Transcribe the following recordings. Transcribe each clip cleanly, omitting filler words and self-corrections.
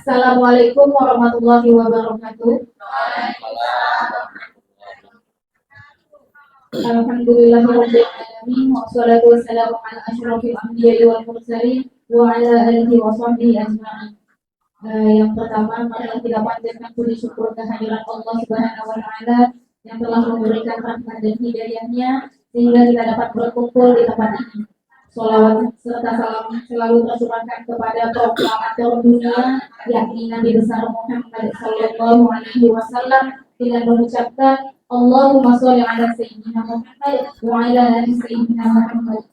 Assalamualaikum warahmatullahi wabarakatuh. Alhamdulillahirabbil alamin wassalatu wassalamu ala asyrofil anbiya'i wal mursalin wa ala alihi wa sahbihi ajma'in. Yang pertama, marilah kita panjatkan puji syukur kehadirat Allah Subhanahu wa taala yang telah memberikan rahmat dan hidayahnya sehingga kita dapat berkumpul di tempat ini. Sholawat serta salam selalu tercurahkan kepada proklamator dunia yakni Nabi besar Muhammad sallallahu alaihi wasallam dengan mengucapkan Allahumma sholli ala sayyidina Muhammad wa ala ali sayyidina Muhammad.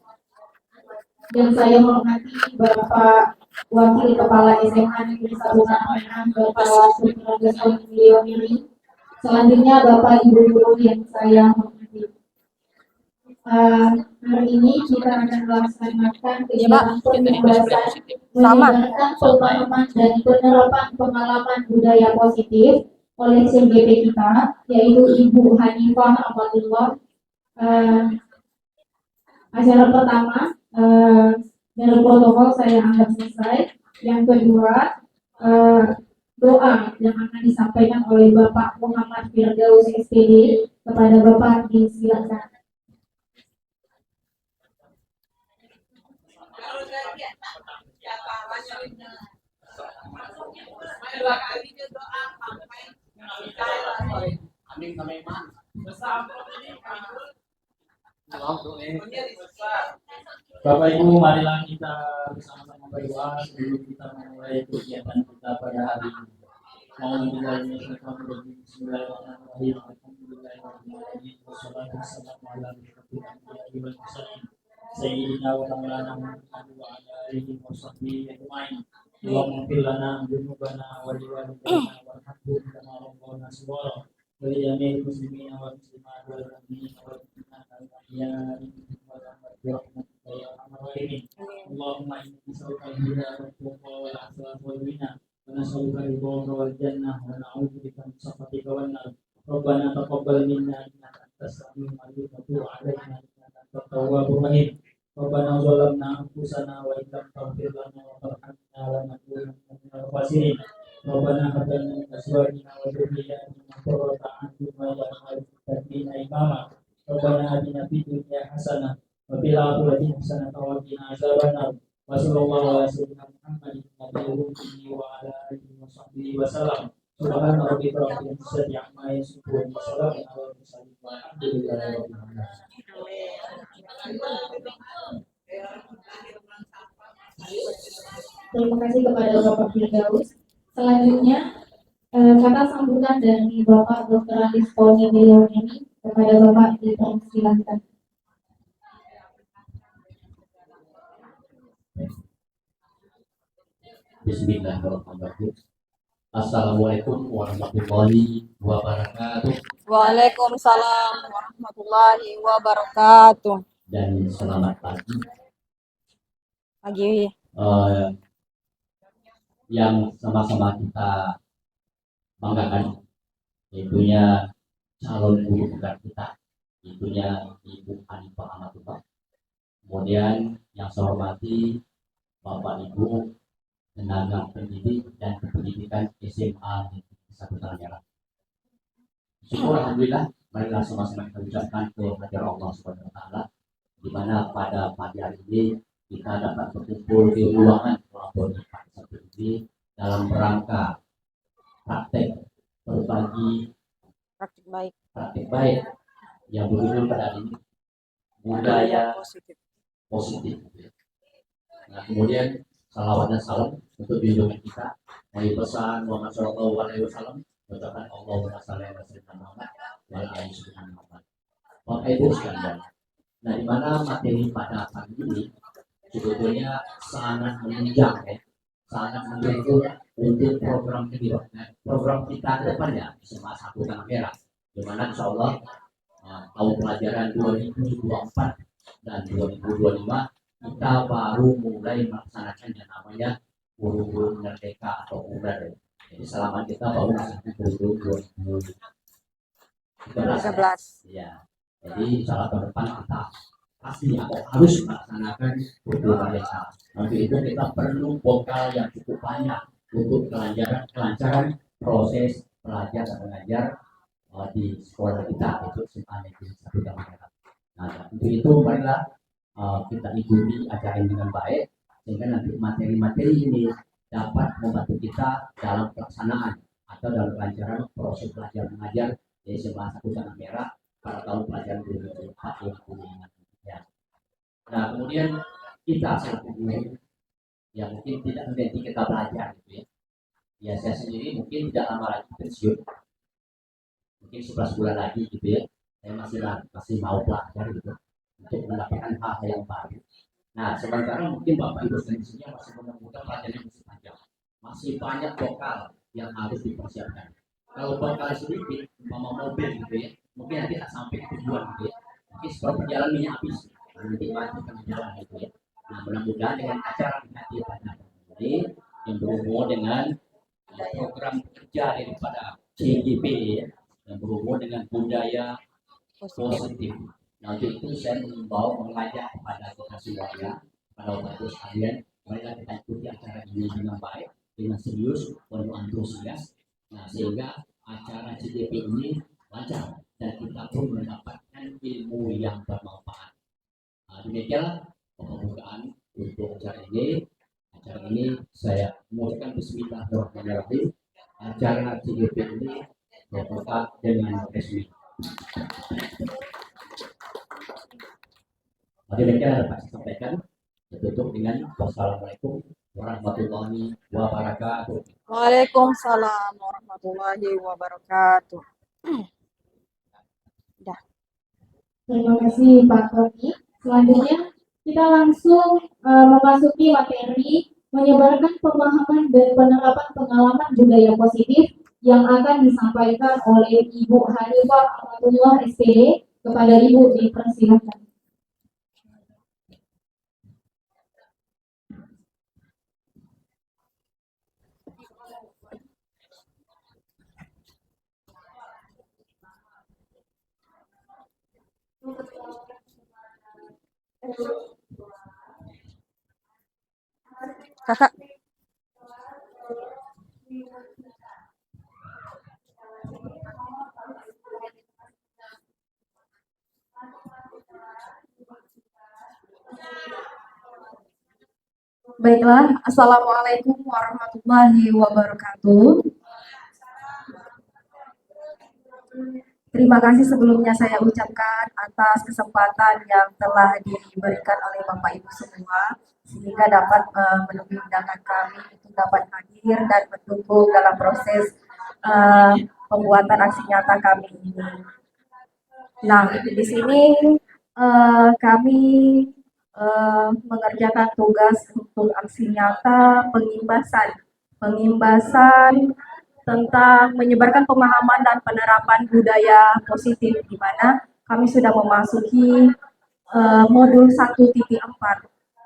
Yang saya hormati Bapak Wakil Kepala SMA Negeri 1 Tangerang, Bapak Sutraga Beliau ini. Selanjutnya Bapak Ibu guru yang saya hormati. Hari ini kita akan melaksanakan kegiatan pembahasan menyebarkan pemahaman dan penerapan pengalaman budaya positif oleh CGP kita, yaitu Ibu Hanifah Amadullah. Acara pertama dari protokol saya anggap selesai. Yang kedua, doa yang akan disampaikan oleh Bapak Muhammad Firdaus SPD kepada Bapak disilakan. Bapak Ibu, marilah kita bersama-sama berdoa sebelum kita memulai kegiatan kita pada hari ini. Bismillahirrahmanirrahim. Alhamdulillahirrahmanirrahim. Wassalamualaikum warahmatullahi wabarakatuh. Sayyidina wa maulana Muhammad wa ala alihi wa sahbihi ajma'in. Allahumma ighfir lana dzunubana wa liwalidayna warhamhum kama rabbawna shighara wa li jami'il muslimina wal muslimat wal mu'minina wal mu'minat wal ahya'i minhum wa rahmatika ya arhamar rahimin. Allahumma inni as'aluka al-huda wat tuqa wal afaf wal ghina wa nas'aluka ridhaka wal jannah wa na'udzubika min sakhatika wan nar. Rabbana taqabbal minna innaka antas samiul alim wa tub 'alaina innaka antat tawwabur rahim. Rabbana zalamna anfusana wa illam taghfir lana wa tarhamna lanakunanna minal khasirin. Rabbana hab lana min azwajina wa dhurriyyatina qurrata a'yun waj'alna lil muttaqina imama. Rabbana atina fid dunya hasanah wa fil akhirati hasanah wa qina adzabannar. Wa sallallahu ala sayyidina Muhammadin nabiyil ummi wa ala alihi wa sahbihi wa sallam. Subhana rabbika rabbil izzati amma yasifun wa salamun alal mursalin walhamdulillahi rabbil alamin. Terima kasih kepada Bapak Firdaus. Selanjutnya kata sambutan dari Bapak Dr. Alis Tony beliau ini kepada Bapak dipersilakan. Bismillahirrahmanirrahim. Assalamualaikum warahmatullahi wabarakatuh. Waalaikumsalam warahmatullahi wabarakatuh. Dan selamat pagi. Pagi. Yang sama-sama kita banggakan, itunya calon guru besar kita, itunya Ibu Hanifah Amadullah. Kemudian yang saya hormati Bapak Ibu tenaga pendidik dan kependidikan SMA Negeri 1 Tangerang. Syukur alhamdulillah, marilah sama-sama kita ucapkan kehadirat Allah Subhanahu wa taala, di mana pada pagi hari ini kita dapat berkumpul di ruangan laboratorium seperti ini dalam rangka praktek berbagi praktek baik yang berjudul pada hari ini budaya positif. Nah, kemudian salawat dan salam untuk junjungan kita Nabi pesan Muhammad sallallahu alaihi wasallam, ucapan Allahumma shalli ala sayyidina Muhammad wa ala ali sayyidina Muhammad. Bapak Ibu sekalian, nah di mana materi pada pagi ini sebetulnya sangat menunjang, sangat mendukung untuk program kita ke depannya SMA 1 Tangerang, di mana insya Allah tahun pelajaran 2024 dan 2025 kita baru mulai melaksanakan yang namanya guru-guru merdeka atau UMR. Jadi selama kita baru masih guru 2013. Ya. Jadi salah tahun depan kita pasti atau harus melaksanakan guru merdeka. Untuk itu kita perlu vokal yang cukup banyak untuk kelancaran proses belajar dan mengajar di sekolah kita, itu SMA Negeri 1 Damangkara. Nah, untuk itu marilah kita ikuti acara ini dengan baik, sehingga nanti materi-materi ini dapat membantu kita dalam pelaksanaan atau dalam kelancaran proses belajar mengajar di SMA 1 Damangkara pada tahun pelajaran 2024-2025. Ya. Nah, kemudian kita selaku guru yang mungkin tidak menjadi kita belajar gitu ya. Ya, saya sendiri mungkin tidak lama lagi pensiun, mungkin 11 bulan lagi gitu ya. Saya masih mau belajar gitu untuk mendapatkan hal yang baru. Nah, sementara mungkin Bapak Ibu di sini masih menemukan pelajaran yang masih panjang, masih banyak vokal yang harus dipersiapkan. Kalau vokal sedikit, umpama mobil gitu ya, mungkin nanti tak sampai tujuan gitu ya. Mungkin sebab perjalanan minyak habis, menikmati perjalanan gitu ya. Nah, mudah-mudahan dengan acara hati pada ini yang berhubungan dengan program kerja daripada CGP ya, yang berhubungan dengan budaya positif. Nah, untuk itu saya mengajak kepada kita semuanya, pada Bapak Ibu sekalian, marilah kita ikuti acara ini dengan baik, dengan serius, penuh antusias. Nah, sehingga acara CGP ini lancar dan kita pun mendapatkan ilmu yang bermanfaat. Nah, demikianlah pembukaan untuk acara ini. Acara ini saya mengucapkan bismillahirrahmanirrahim. Acara CGP ini dibuka dengan resmi. Demikian dapat saya sampaikan. Tutup dengan wassalamualaikum warahmatullahi wabarakatuh. Waalaikumsalam warahmatullahi wabarakatuh. Terima kasih Pak Tony. Selanjutnya kita langsung memasuki materi menyebarkan pemahaman dan penerapan pengalaman budaya positif yang akan disampaikan oleh Ibu Hanifah Amatullah SPD. Kepada Ibu dipersilakan. Kakak. Baiklah, Assalamualaikum warahmatullahi wabarakatuh. Terima kasih sebelumnya saya ucapkan atas kesempatan yang telah diberikan oleh Bapak Ibu semua, sehingga dapat memenuhi undangan kami untuk dapat hadir dan mendukung dalam proses pembuatan aksi nyata kami ini. Nah, di sini kami mengerjakan tugas untuk aksi nyata pengimbasan tentang menyebarkan pemahaman dan penerapan budaya positif, di mana kami sudah memasuki modul 1.4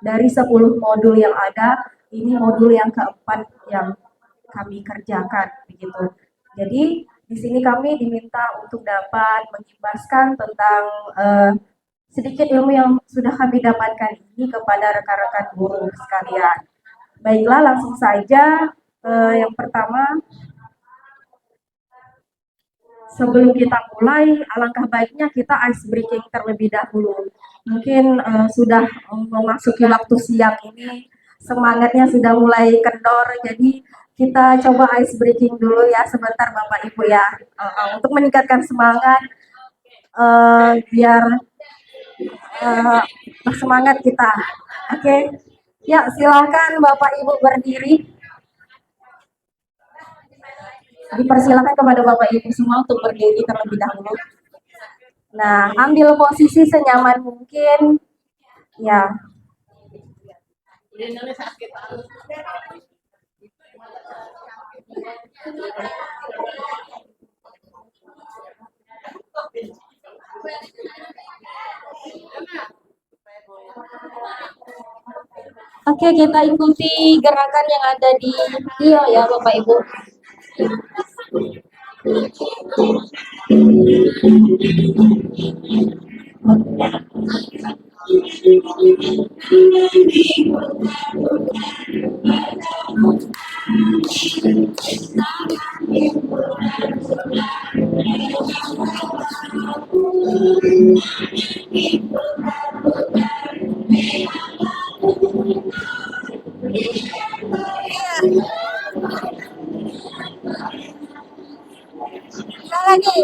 dari 10 modul yang ada. Ini modul yang keempat yang kami kerjakan begitu. Jadi di sini kami diminta untuk dapat mengimbaskan tentang sedikit ilmu yang sudah kami dapatkan ini kepada rekan-rekan guru sekalian. Baiklah, langsung saja. Yang pertama, sebelum kita mulai, alangkah baiknya kita ice breaking terlebih dahulu. Mungkin sudah memasuki waktu siang ini, semangatnya sudah mulai kendor, jadi kita coba ice breaking dulu ya sebentar Bapak Ibu ya, untuk meningkatkan semangat, biar bersemangat kita. Oke. Ya, silakan Bapak Ibu berdiri. Dipersilakan kepada Bapak Ibu semua untuk berdiri terlebih dahulu. Nah, ambil posisi senyaman mungkin. Ya. Oke, kita ikuti gerakan yang ada di video ya Bapak Ibu. Lagi.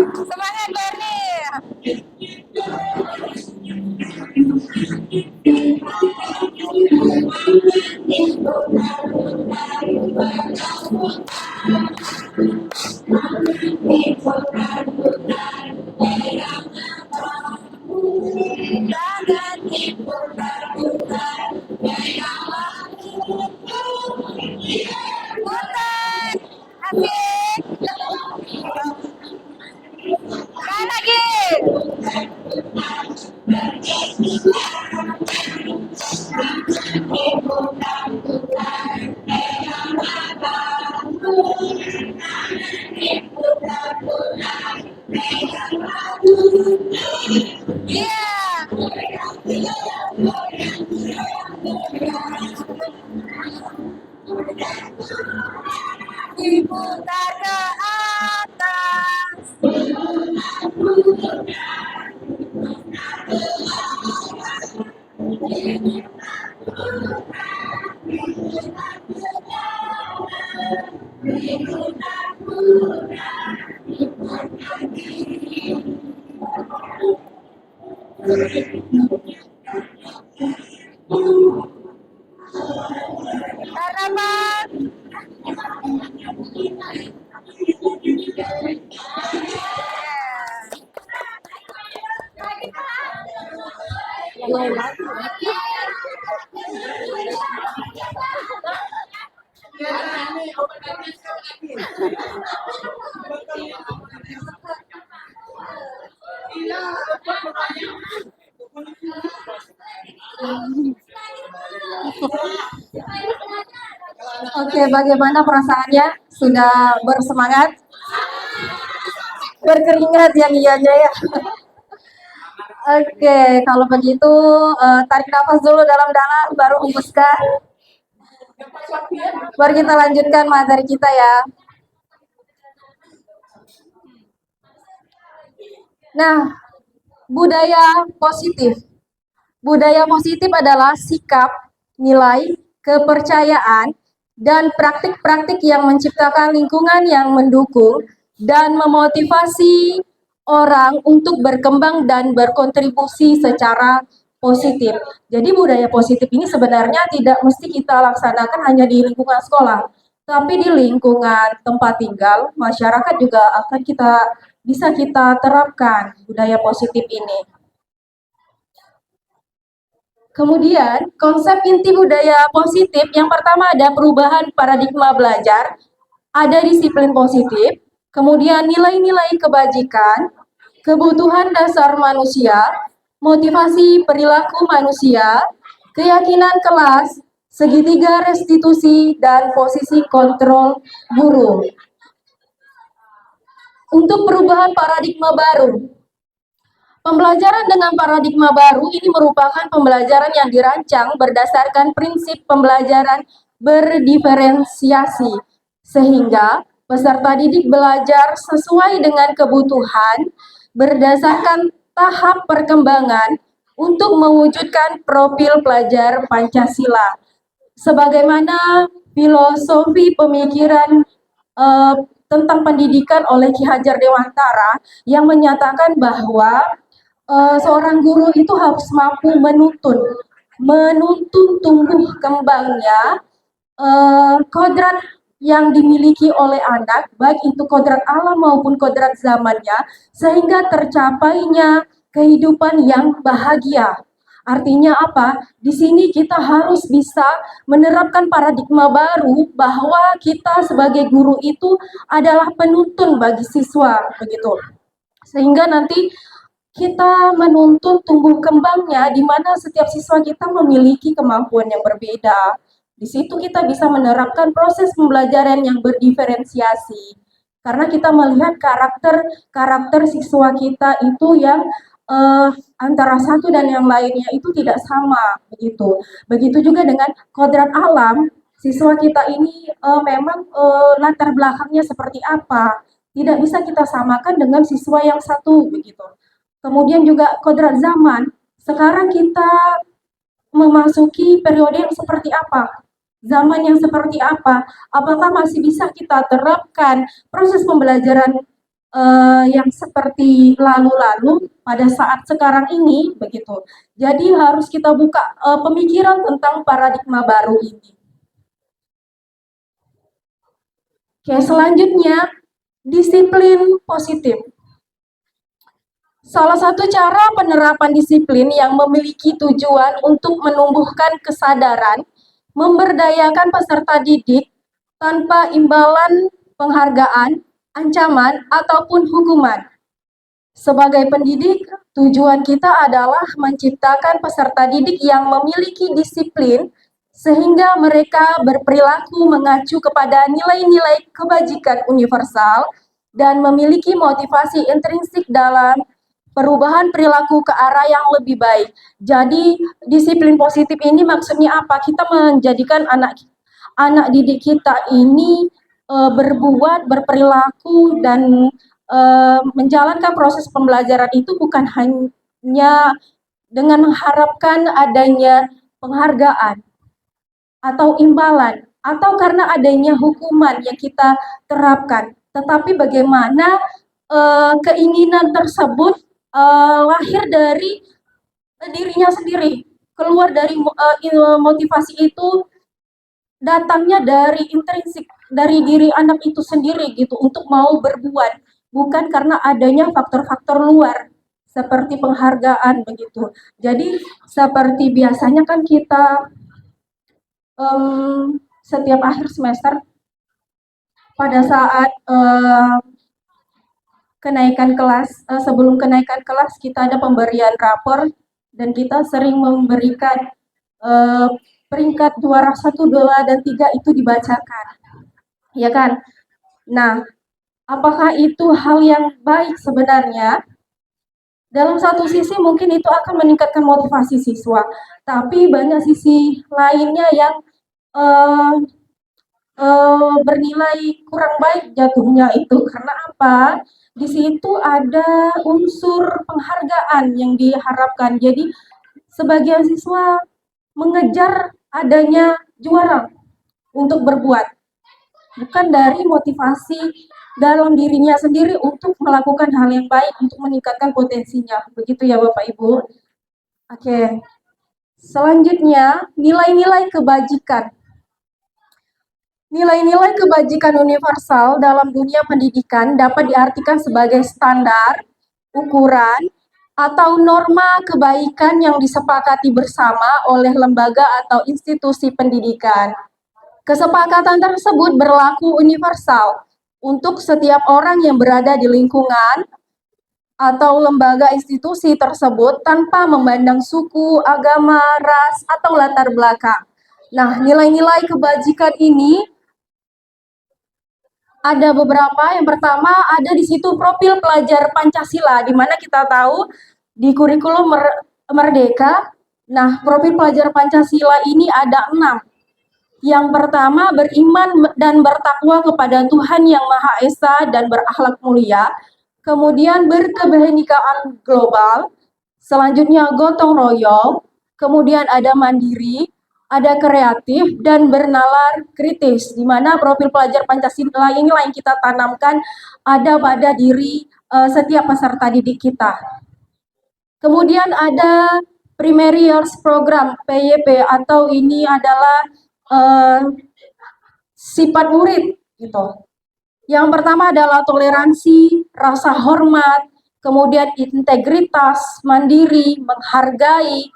Semangat Bernie. Asik. Lagi. Diputar ke atas. Harapan. Oke, bagaimana perasaannya? Sudah bersemangat? Berkeringat yang iyanya ya. Oke, kalau begitu tarik nafas dulu dalam-dalam, baru hembuskan. Baru kita lanjutkan materi kita ya. Nah, budaya positif. Budaya positif adalah sikap, nilai, kepercayaan, dan praktik-praktik yang menciptakan lingkungan yang mendukung dan memotivasi orang untuk berkembang dan berkontribusi secara positif. Jadi budaya positif ini sebenarnya tidak mesti kita laksanakan hanya di lingkungan sekolah, tapi di lingkungan tempat tinggal, masyarakat juga akan bisa kita terapkan budaya positif ini. Kemudian, konsep inti budaya positif yang pertama ada perubahan paradigma belajar, ada disiplin positif, kemudian nilai-nilai kebajikan, kebutuhan dasar manusia, motivasi perilaku manusia, keyakinan kelas, segitiga restitusi, dan posisi kontrol guru. Untuk perubahan paradigma baru, pembelajaran dengan paradigma baru ini merupakan pembelajaran yang dirancang berdasarkan prinsip pembelajaran berdiferensiasi, sehingga peserta didik belajar sesuai dengan kebutuhan berdasarkan tahap perkembangan untuk mewujudkan profil pelajar Pancasila. Sebagaimana filosofi pemikiran tentang pendidikan oleh Ki Hajar Dewantara yang menyatakan bahwa seorang guru itu harus mampu menuntun tumbuh kembangnya kodrat yang dimiliki oleh anak, baik itu kodrat alam maupun kodrat zamannya, sehingga tercapainya kehidupan yang bahagia. Artinya apa? Di sini kita harus bisa menerapkan paradigma baru bahwa kita sebagai guru itu adalah penuntun bagi siswa, begitu. Sehingga nanti kita menuntun tumbuh kembangnya di mana setiap siswa kita memiliki kemampuan yang berbeda. Di situ kita bisa menerapkan proses pembelajaran yang berdiferensiasi. Karena kita melihat karakter siswa kita itu yang antara satu dan yang lainnya itu tidak sama, begitu. Begitu juga dengan kodrat alam, siswa kita ini memang latar belakangnya seperti apa, tidak bisa kita samakan dengan siswa yang satu, begitu. Kemudian juga kodrat zaman, sekarang kita memasuki periode yang seperti apa, zaman yang seperti apa, apakah masih bisa kita terapkan proses pembelajaran yang seperti lalu-lalu pada saat sekarang ini, begitu. Jadi harus kita buka pemikiran tentang paradigma baru ini. Oke, selanjutnya disiplin positif. Salah satu cara penerapan disiplin yang memiliki tujuan untuk menumbuhkan kesadaran, memberdayakan peserta didik tanpa imbalan penghargaan, ancaman, ataupun hukuman. Sebagai pendidik, tujuan kita adalah menciptakan peserta didik yang memiliki disiplin sehingga mereka berperilaku mengacu kepada nilai-nilai kebajikan universal dan memiliki motivasi intrinsik dalam perubahan perilaku ke arah yang lebih baik. Jadi disiplin positif ini maksudnya apa? Kita menjadikan anak didik kita ini berbuat, berperilaku dan menjalankan proses pembelajaran itu bukan hanya dengan mengharapkan adanya penghargaan atau imbalan atau karena adanya hukuman yang kita terapkan, tetapi bagaimana keinginan tersebut lahir dari dirinya sendiri, keluar dari motivasi itu datangnya dari intrinsik dari diri anak itu sendiri gitu untuk mau berbuat, bukan karena adanya faktor-faktor luar seperti penghargaan begitu. Jadi seperti biasanya kan kita setiap akhir semester pada saat kenaikan kelas, sebelum kenaikan kelas kita ada pemberian rapor dan kita sering memberikan peringkat juara 1, 2, dan 3 itu dibacakan, ya kan? Nah, apakah itu hal yang baik sebenarnya? Dalam satu sisi mungkin itu akan meningkatkan motivasi siswa, tapi banyak sisi lainnya yang bernilai kurang baik jatuhnya itu. Karena apa? Di situ ada unsur penghargaan yang diharapkan. Jadi sebagian siswa mengejar adanya juara untuk berbuat, bukan dari motivasi dalam dirinya sendiri untuk melakukan hal yang baik untuk meningkatkan potensinya. Begitu ya Bapak Ibu. Oke. Selanjutnya, nilai-nilai kebajikan. Nilai-nilai kebajikan universal dalam dunia pendidikan dapat diartikan sebagai standar, ukuran, atau norma kebaikan yang disepakati bersama oleh lembaga atau institusi pendidikan. Kesepakatan tersebut berlaku universal untuk setiap orang yang berada di lingkungan atau lembaga institusi tersebut tanpa memandang suku, agama, ras, atau latar belakang. Nah, nilai-nilai kebajikan ini ada beberapa. Yang pertama ada di situ profil pelajar Pancasila, di mana kita tahu di kurikulum Merdeka. Nah, profil pelajar Pancasila ini ada 6. Yang pertama, beriman dan bertakwa kepada Tuhan Yang Maha Esa dan berakhlak mulia. Kemudian berkebinekaan global. Selanjutnya gotong royong. Kemudian ada mandiri, ada kreatif, dan bernalar kritis, di mana profil pelajar Pancasila inilah yang kita tanamkan ada pada diri setiap peserta didik kita. Kemudian ada Primary Years Program PYP, atau ini adalah sifat murid gitu. Yang pertama adalah toleransi, rasa hormat, kemudian integritas, mandiri, menghargai,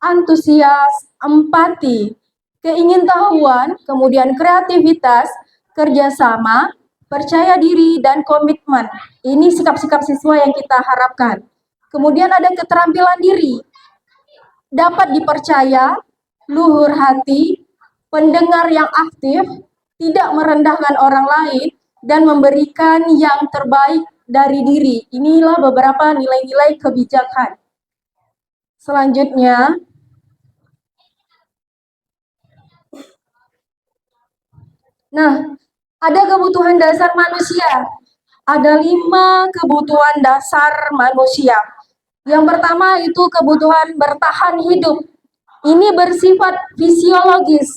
antusias, empati, keingintahuan, kemudian kreativitas, kerjasama, percaya diri, dan komitmen. Ini sikap-sikap siswa yang kita harapkan. Kemudian ada keterampilan diri, dapat dipercaya, luhur hati, pendengar yang aktif, tidak merendahkan orang lain, dan memberikan yang terbaik dari diri. Inilah beberapa nilai-nilai kebijakan. Selanjutnya, nah, ada kebutuhan dasar manusia. Ada 5 kebutuhan dasar manusia. Yang pertama itu kebutuhan bertahan hidup. Ini bersifat fisiologis.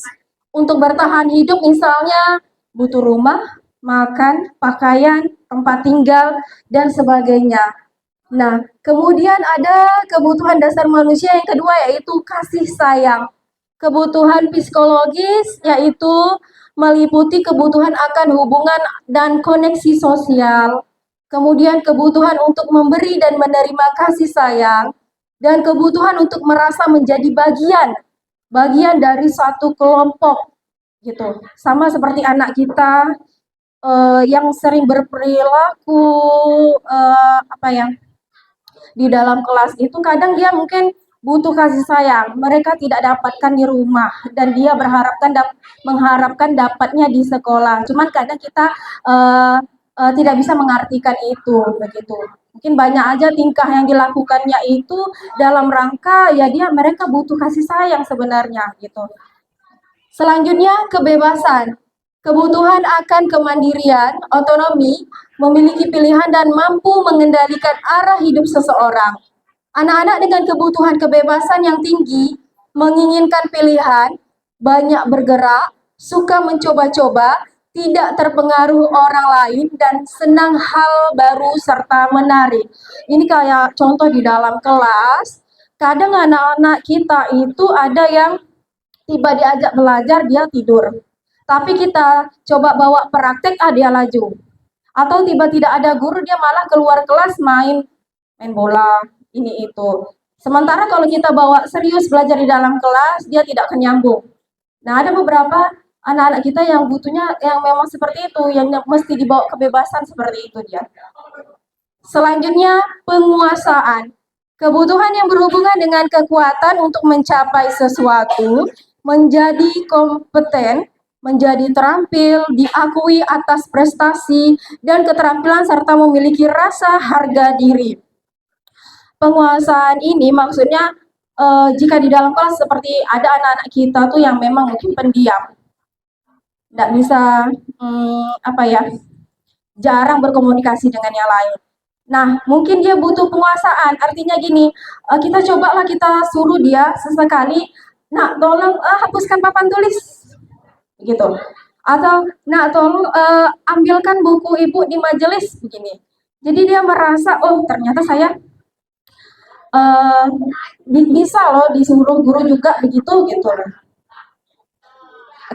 Untuk bertahan hidup misalnya butuh rumah, makan, pakaian, tempat tinggal, dan sebagainya. Nah, kemudian ada kebutuhan dasar manusia yang kedua, yaitu kasih sayang. Kebutuhan psikologis yaitu meliputi kebutuhan akan hubungan dan koneksi sosial, kemudian kebutuhan untuk memberi dan menerima kasih sayang, dan kebutuhan untuk merasa menjadi bagian dari suatu kelompok gitu. Sama seperti anak kita yang sering berperilaku di dalam kelas itu, kadang dia mungkin butuh kasih sayang, mereka tidak dapatkan di rumah, dan dia mengharapkan dapatnya di sekolah. Cuman kadang kita tidak bisa mengartikan itu begitu. Mungkin banyak aja tingkah yang dilakukannya itu dalam rangka ya mereka butuh kasih sayang sebenarnya gitu. Selanjutnya kebebasan. Kebutuhan akan kemandirian, otonomi, memiliki pilihan dan mampu mengendalikan arah hidup seseorang. Anak-anak dengan kebutuhan kebebasan yang tinggi, menginginkan pilihan, banyak bergerak, suka mencoba-coba, tidak terpengaruh orang lain, dan senang hal baru serta menarik. Ini kayak contoh di dalam kelas, kadang anak-anak kita itu ada yang tiba diajak belajar dia tidur. Tapi kita coba bawa praktek, dia laju. Atau tiba tidak ada guru, dia malah keluar kelas main bola, ini itu. Sementara kalau kita bawa serius belajar di dalam kelas, dia tidak akan nyambung. Nah, ada beberapa anak-anak kita yang butuhnya yang memang seperti itu, yang mesti dibawa kebebasan seperti itu dia. Selanjutnya, penguasaan. Kebutuhan yang berhubungan dengan kekuatan untuk mencapai sesuatu, menjadi kompeten, menjadi terampil, diakui atas prestasi dan keterampilan, serta memiliki rasa harga diri. Penguasaan ini maksudnya jika di dalam kelas seperti ada anak-anak kita tuh yang memang mungkin pendiam, tidak bisa jarang berkomunikasi dengan yang lain. Nah, mungkin dia butuh penguasaan, artinya gini, kita cobalah kita suruh dia sesekali, nak tolong hapuskan papan tulis, gitu. Atau, nak tolong ambilkan buku ibu di majelis, begini. Jadi dia merasa, oh ternyata saya bisa loh disuruh guru juga begitu, gitu.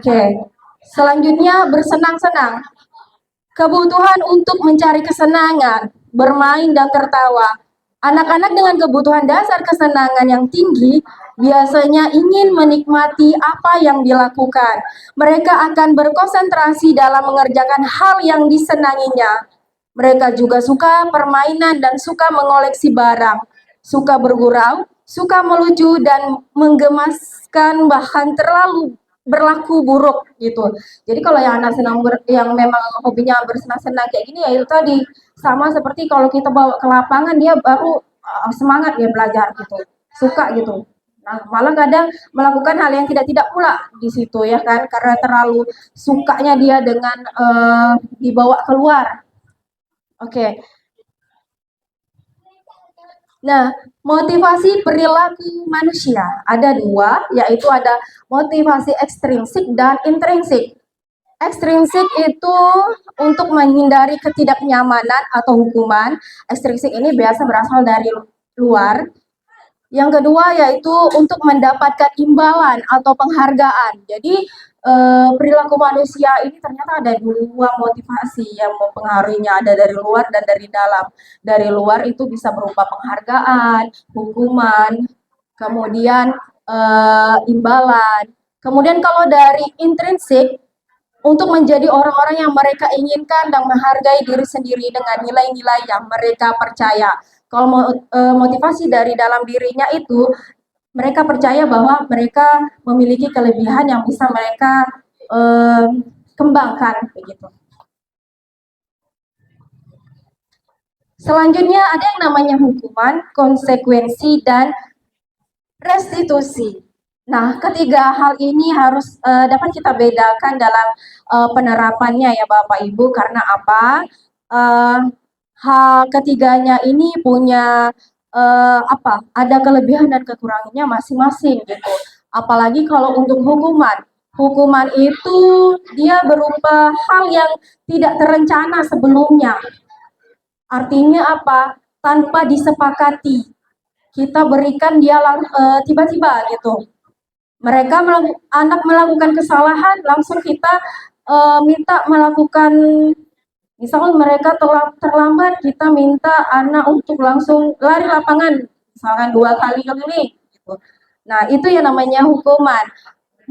Oke, selanjutnya bersenang-senang. Kebutuhan untuk mencari kesenangan, bermain dan tertawa. Anak-anak dengan kebutuhan dasar kesenangan yang tinggi biasanya ingin menikmati apa yang dilakukan. Mereka akan berkonsentrasi dalam mengerjakan hal yang disenanginya. Mereka juga suka permainan dan suka mengoleksi barang, suka bergurau, suka melucu dan menggemaskan, bahkan terlalu berlaku buruk gitu. Jadi kalau yang anak yang memang hobinya bersenang-senang kayak gini, ya itu tadi sama seperti kalau kita bawa ke lapangan, dia baru semangat dia belajar gitu, suka gitu. Nah, malah kadang melakukan hal yang tidak pula di situ ya kan, karena terlalu sukanya dia dengan dibawa keluar. Oke. Nah, motivasi perilaku manusia ada 2, yaitu ada motivasi ekstrinsik dan intrinsik. Ekstrinsik itu untuk menghindari ketidaknyamanan atau hukuman. Ekstrinsik ini biasa berasal dari luar. Yang kedua yaitu untuk mendapatkan imbalan atau penghargaan. Jadi perilaku manusia ini ternyata ada dua motivasi yang mempengaruhinya, ada dari luar dan dari dalam. Dari luar itu bisa berupa penghargaan, hukuman, kemudian imbalan. Kemudian kalau dari intrinsik, untuk menjadi orang-orang yang mereka inginkan dan menghargai diri sendiri dengan nilai-nilai yang mereka percaya. Kalau motivasi dari dalam dirinya itu, mereka percaya bahwa mereka memiliki kelebihan yang bisa mereka kembangkan begitu. Selanjutnya ada yang namanya hukuman, konsekuensi, dan restitusi. Nah, ketiga hal ini harus dapat kita bedakan dalam penerapannya ya Bapak Ibu, karena apa? Hal ketiganya ini punya ada kelebihan dan kekurangannya masing-masing gitu. Apalagi kalau untuk hukuman. Hukuman itu dia berupa hal yang tidak terencana sebelumnya. Artinya apa? Tanpa disepakati. Kita berikan dia tiba-tiba gitu. Anak melakukan kesalahan, langsung kita minta melakukan, misalnya mereka terlambat, kita minta anak untuk langsung lari lapangan, misalkan 2 kali keliling. Gitu. Nah, itu yang namanya hukuman.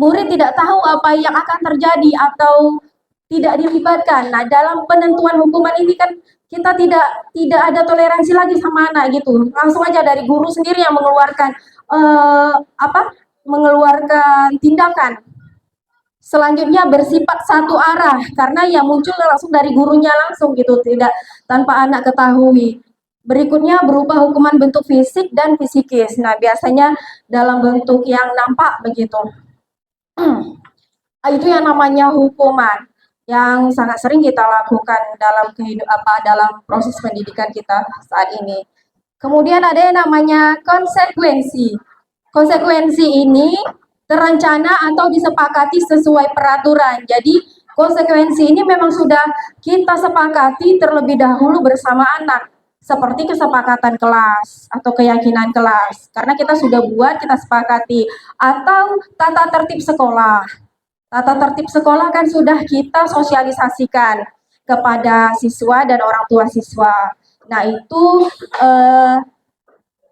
Murid tidak tahu apa yang akan terjadi atau tidak dilibatkan. Nah, dalam penentuan hukuman ini kan kita tidak ada toleransi lagi sama anak gitu. Langsung aja dari guru sendiri yang mengeluarkan mengeluarkan tindakan. Selanjutnya bersifat satu arah karena yang muncul langsung dari gurunya langsung gitu, tidak tanpa anak ketahui. Berikutnya berupa hukuman bentuk fisik dan psikis. Nah, biasanya dalam bentuk yang nampak begitu. Itu yang namanya hukuman yang sangat sering kita lakukan dalam dalam proses pendidikan kita saat ini. Kemudian ada yang namanya konsekuensi. Konsekuensi ini terencana atau disepakati sesuai peraturan. Jadi konsekuensi ini memang sudah kita sepakati terlebih dahulu bersama anak, seperti kesepakatan kelas atau keyakinan kelas. Karena kita sudah buat, kita sepakati. Atau tata tertib sekolah. Tata tertib sekolah kan sudah kita sosialisasikan kepada siswa dan orang tua siswa. Nah, itu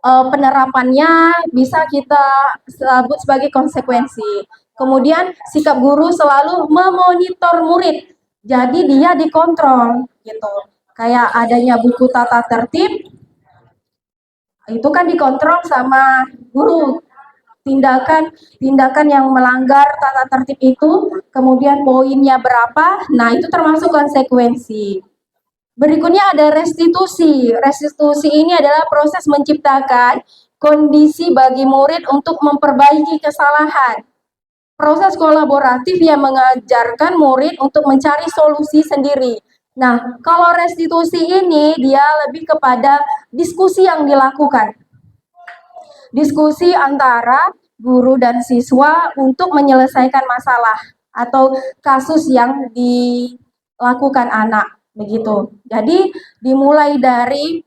penerapannya bisa kita sebut sebagai konsekuensi. Kemudian sikap guru selalu memonitor murid, jadi dia dikontrol gitu. Kayak adanya buku tata tertib, itu kan dikontrol sama guru. Tindakan yang melanggar tata tertib itu, kemudian poinnya berapa, nah itu termasuk konsekuensi. Berikutnya ada restitusi. Restitusi ini adalah proses menciptakan kondisi bagi murid untuk memperbaiki kesalahan. Proses kolaboratif yang mengajarkan murid untuk mencari solusi sendiri. Nah, kalau restitusi ini dia lebih kepada diskusi yang dilakukan. Diskusi antara guru dan siswa untuk menyelesaikan masalah atau kasus yang dilakukan anak. Begitu. Jadi dimulai dari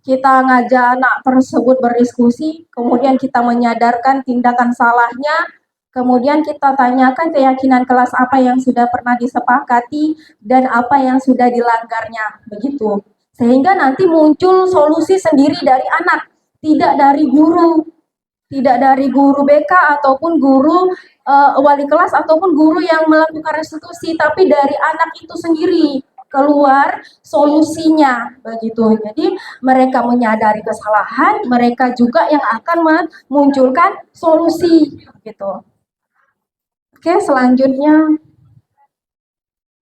kita ngajak anak tersebut berdiskusi, kemudian kita menyadarkan tindakan salahnya, kemudian kita tanyakan keyakinan kelas apa yang sudah pernah disepakati dan apa yang sudah dilanggarnya, begitu. Sehingga nanti muncul solusi sendiri dari anak, tidak dari guru. Tidak dari guru BK ataupun guru wali kelas ataupun guru yang melakukan restitusi, tapi dari anak itu sendiri keluar solusinya begitu. Jadi mereka menyadari kesalahan, mereka juga yang akan memunculkan solusi gitu. Oke, selanjutnya.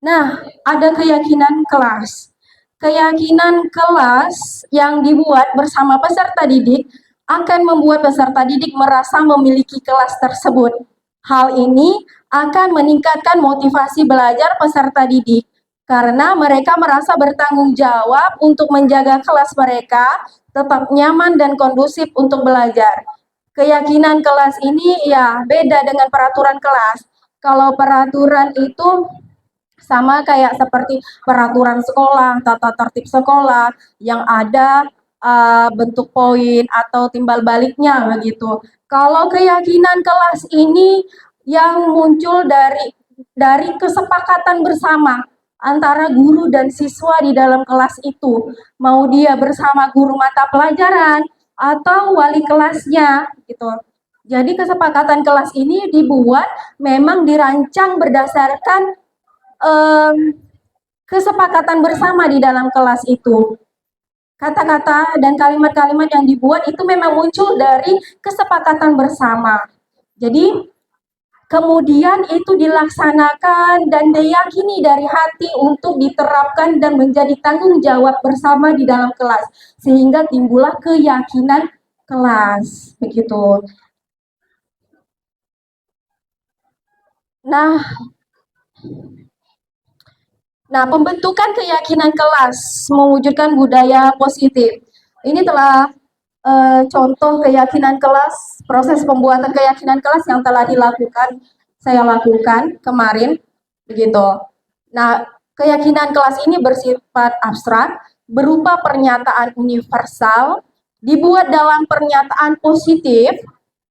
Nah, ada keyakinan kelas. Keyakinan kelas yang dibuat bersama peserta didik akan membuat peserta didik merasa memiliki kelas tersebut. Hal ini akan meningkatkan motivasi belajar peserta didik karena mereka merasa bertanggung jawab untuk menjaga kelas mereka tetap nyaman dan kondusif untuk belajar. Keyakinan kelas ini ya beda dengan peraturan kelas. Kalau peraturan itu sama kayak seperti peraturan sekolah, tata tertib sekolah yang ada bentuk poin atau timbal baliknya begitu. Kalau keyakinan kelas ini yang muncul dari kesepakatan bersama antara guru dan siswa di dalam kelas itu, mau dia bersama guru mata pelajaran atau wali kelasnya gitu. Jadi kesepakatan kelas ini dibuat memang dirancang berdasarkan kesepakatan bersama di dalam kelas itu. Kata-kata dan kalimat-kalimat yang dibuat itu memang muncul dari kesepakatan bersama. Jadi kemudian itu dilaksanakan dan diyakini dari hati untuk diterapkan dan menjadi tanggung jawab bersama di dalam kelas, sehingga timbullah keyakinan kelas begitu. Nah, pembentukan keyakinan kelas mewujudkan budaya positif. Ini telah contoh keyakinan kelas, proses pembuatan keyakinan kelas yang telah saya lakukan kemarin, begitu. Nah, keyakinan kelas ini bersifat abstrak, berupa pernyataan universal, dibuat dalam pernyataan positif,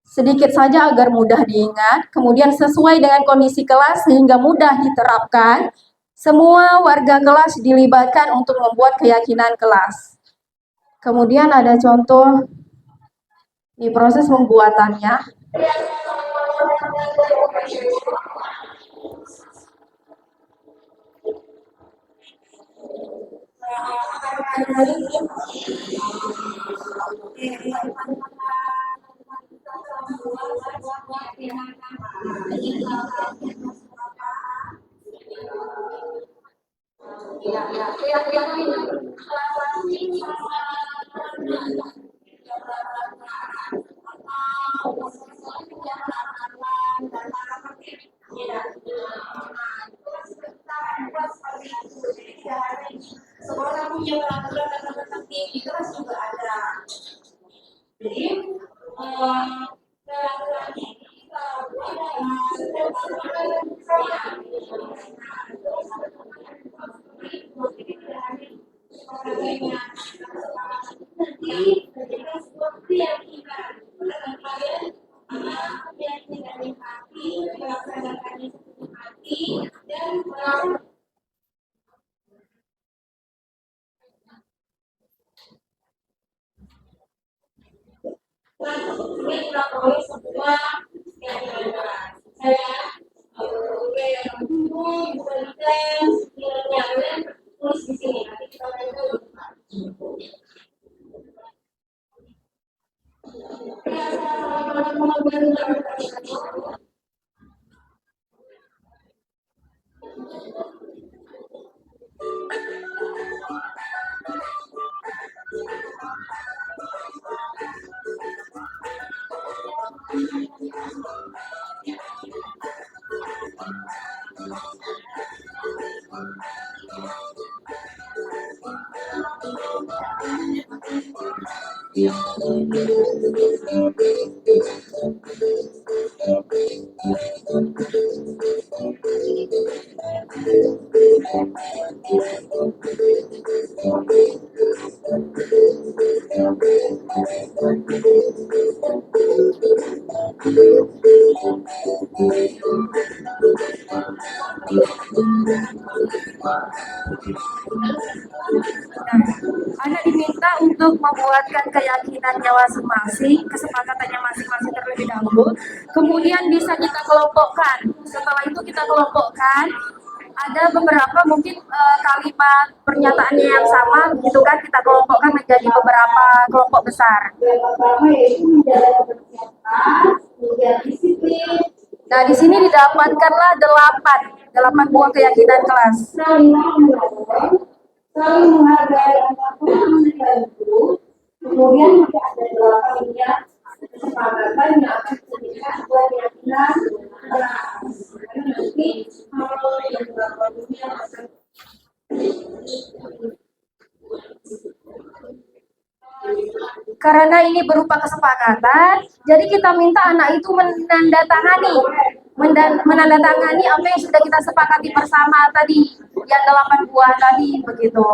sedikit saja agar mudah diingat, kemudian sesuai dengan kondisi kelas sehingga mudah diterapkan. Semua warga kelas dilibatkan untuk membuat keyakinan kelas. Kemudian ada contoh di proses pembuatannya. Sekolah punya peraturan dan tertentu di kelas juga ada. Jadi peraturan ini Anak diminta untuk membuatkan keyakinannya masing-masing, kesepakatannya masing-masing terlebih dahulu, kemudian bisa kita kelompokkan. Setelah itu kita kelompokkan, ada beberapa mungkin kalimat pernyataannya yang sama, gitu kan, kita kelompokkan menjadi beberapa kelompok besar. yang pertama yaitu menjaga kebersihan, kemudian disiplin. Nah, di sini didapatkanlah 8 buah keyakinan kelas. Saling menghargai, saling menghargai antar teman dan guru. Kemudian juga ada 8 ya kesepakatan yang akan dijadikan sebuah keyakinan kelas. Karena nanti kalau yang 8 ini akan Karena ini berupa kesepakatan, jadi kita minta anak itu menandatangani apa yang sudah kita sepakati bersama tadi, yang 8 buah tadi, begitu.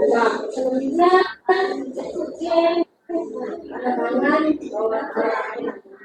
Nah, selanjutnya penanganan bawah kemudian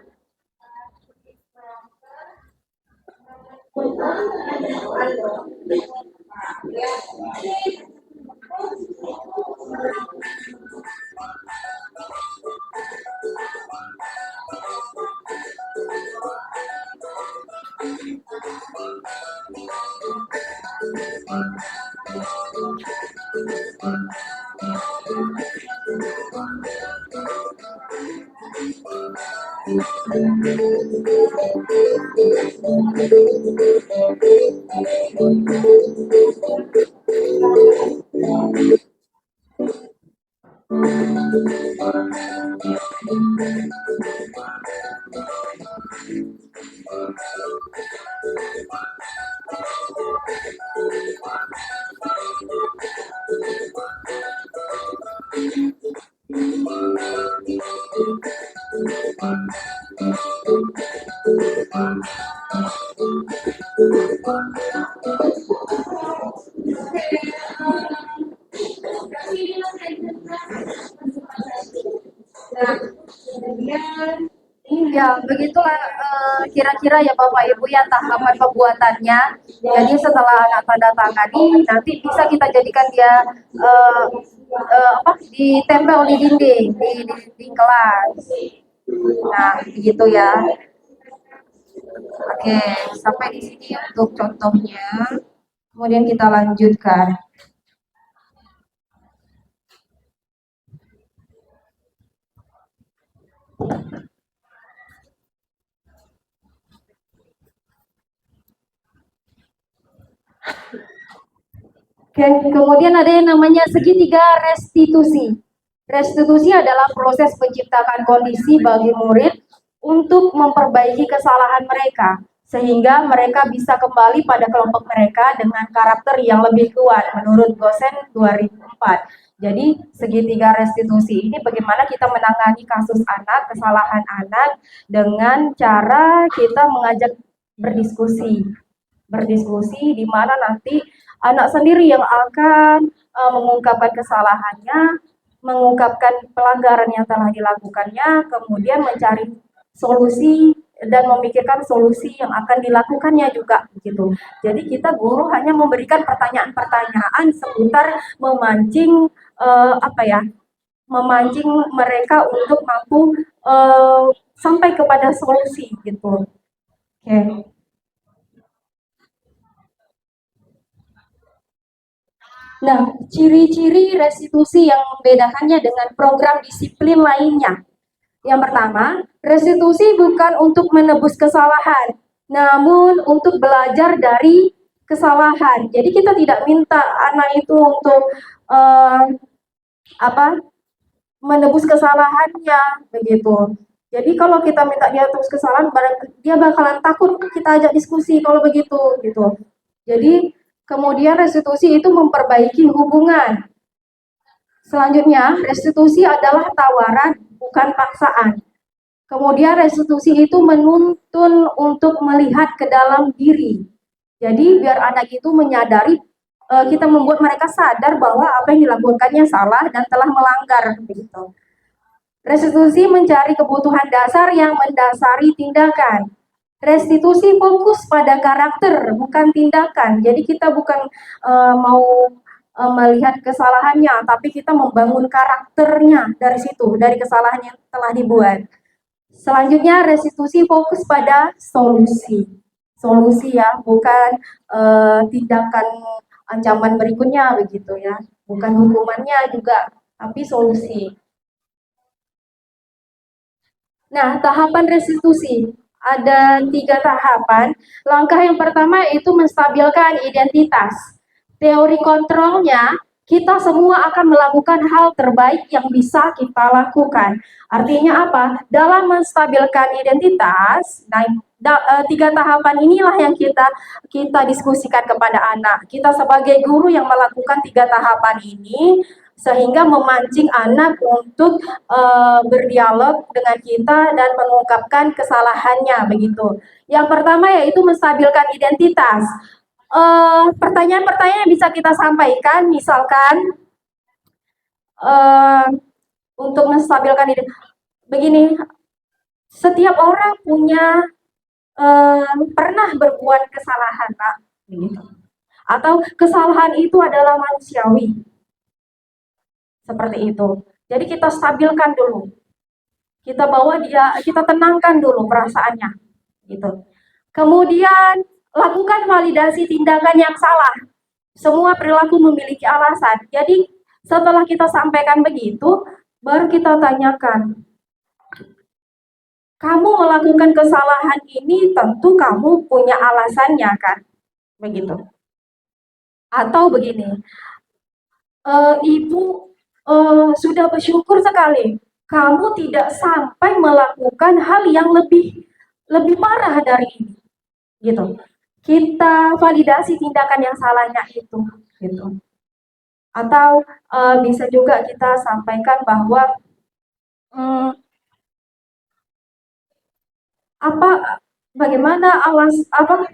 Ya, begitulah kira-kira ya Bapak Ibu ya tahapan pembuatannya. Jadi setelah anak tanda tangani, nanti bisa kita jadikan dia ditempel di dinding, di dinding kelas. Nah, begitu ya. Oke, sampai di sini untuk contohnya. Kemudian kita lanjutkan. Kemudian ada yang namanya segitiga restitusi. Restitusi adalah proses menciptakan kondisi bagi murid untuk memperbaiki kesalahan mereka, sehingga mereka bisa kembali pada kelompok mereka dengan karakter yang lebih kuat menurut Gosen 2004. Jadi segitiga restitusi ini bagaimana kita menangani kasus anak, kesalahan anak dengan cara kita mengajak berdiskusi. Berdiskusi di mana nanti anak sendiri yang akan mengungkapkan kesalahannya, mengungkapkan pelanggaran yang telah dilakukannya, kemudian mencari solusi dan memikirkan solusi yang akan dilakukannya juga gitu. Jadi kita guru hanya memberikan pertanyaan-pertanyaan seputar memancing memancing mereka untuk mampu sampai kepada solusi gitu. Oke. Nah, ciri-ciri restitusi yang membedakannya dengan program disiplin lainnya. Yang pertama, restitusi bukan untuk menebus kesalahan, namun untuk belajar dari kesalahan. Jadi kita tidak minta anak itu untuk menebus kesalahannya, begitu. Jadi kalau kita minta dia terus kesalahan, dia bakalan takut kita ajak diskusi kalau begitu, gitu. Jadi kemudian restitusi itu memperbaiki hubungan. Selanjutnya, restitusi adalah tawaran, bukan paksaan. Kemudian restitusi itu menuntun untuk melihat ke dalam diri. Jadi biar anak itu menyadari, kita membuat mereka sadar bahwa apa yang dilakukannya salah dan telah melanggar. Begitu. Restitusi mencari kebutuhan dasar yang mendasari tindakan. Restitusi fokus pada karakter, bukan tindakan. Jadi kita bukan mau melihat kesalahannya, tapi kita membangun karakternya dari situ, dari kesalahan yang telah dibuat. Selanjutnya, restitusi fokus pada solusi. Solusi ya, bukan tindakan ancaman berikutnya begitu ya. Bukan hukumannya juga, tapi solusi. Nah, tahapan restitusi. Ada 3 tahapan. Langkah yang pertama itu menstabilkan identitas. Teori kontrolnya, kita semua akan melakukan hal terbaik yang bisa kita lakukan. Artinya apa? Dalam menstabilkan identitas, 3 tahapan inilah yang kita diskusikan kepada anak. Kita sebagai guru yang melakukan 3 tahapan ini, sehingga memancing anak untuk berdialog dengan kita dan mengungkapkan kesalahannya begitu. Yang pertama yaitu menstabilkan identitas. Pertanyaan-pertanyaan yang bisa kita sampaikan, misalkan eh, untuk menstabilkan diri. Begini, setiap orang punya pernah berbuat kesalahan, Pak, begitu. Atau kesalahan itu adalah manusiawi, seperti itu. Jadi kita stabilkan dulu, kita bawa dia, kita tenangkan dulu perasaannya, gitu. Kemudian lakukan validasi tindakan yang salah. Semua perilaku memiliki alasan. Jadi setelah kita sampaikan begitu, baru kita tanyakan, kamu melakukan kesalahan ini tentu kamu punya alasannya kan, begitu. Atau begini, ibu sudah bersyukur sekali, kamu tidak sampai melakukan hal yang lebih parah dari ini, gitu. Kita validasi tindakan yang salahnya itu, gitu. Atau bisa juga kita sampaikan bahwa bagaimana apa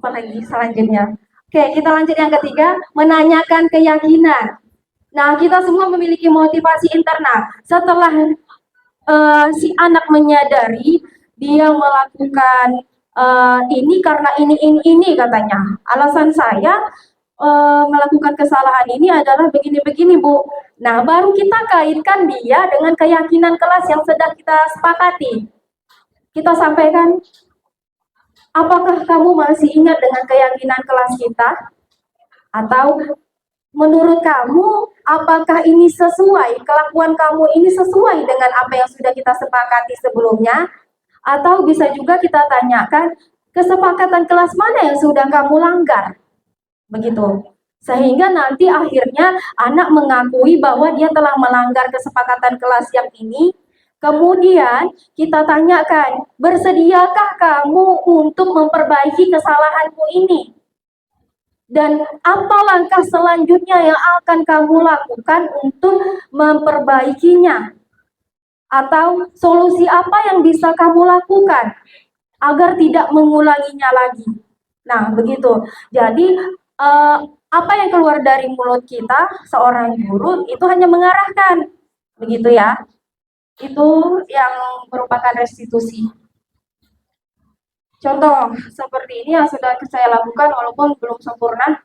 lagi selanjutnya. Oke, kita lanjut yang ketiga, menanyakan keyakinan. Nah, kita semua memiliki motivasi internal. Setelah si anak menyadari dia melakukan ini karena ini katanya. Alasan saya melakukan kesalahan ini adalah begini-begini, Bu. Nah, baru kita kaitkan dia dengan keyakinan kelas yang sedang kita sepakati. Kita sampaikan, apakah kamu masih ingat dengan keyakinan kelas kita? Atau menurut kamu, apakah ini sesuai, kelakuan kamu ini sesuai dengan apa yang sudah kita sepakati sebelumnya? Atau bisa juga kita tanyakan, kesepakatan kelas mana yang sudah kamu langgar? Begitu. Sehingga nanti akhirnya anak mengakui bahwa dia telah melanggar kesepakatan kelas yang ini. Kemudian kita tanyakan, bersediakah kamu untuk memperbaiki kesalahanmu ini? Dan apa langkah selanjutnya yang akan kamu lakukan untuk memperbaikinya? Atau solusi apa yang bisa kamu lakukan agar tidak mengulanginya lagi? Nah, begitu. Jadi, apa yang keluar dari mulut kita, seorang guru, itu hanya mengarahkan. Begitu ya. Itu yang merupakan restitusi. Contoh seperti ini yang sudah saya lakukan walaupun belum sempurna.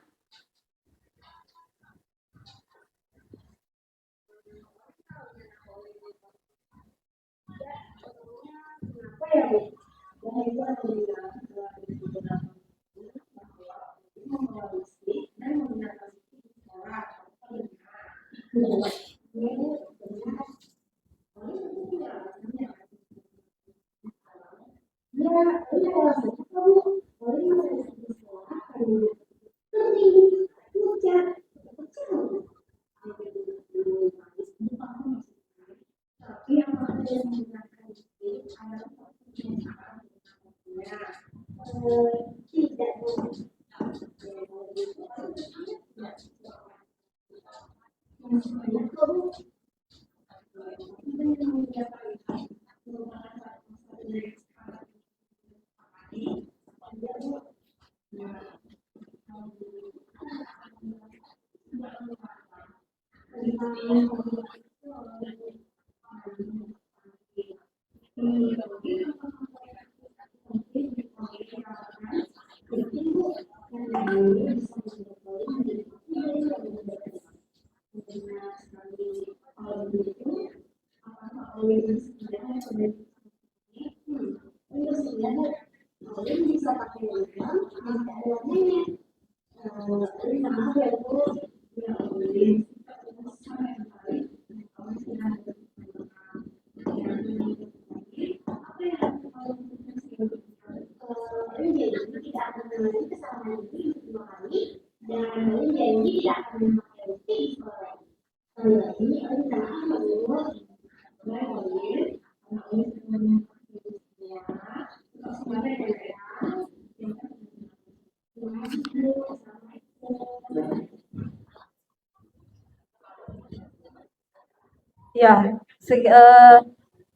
Ya,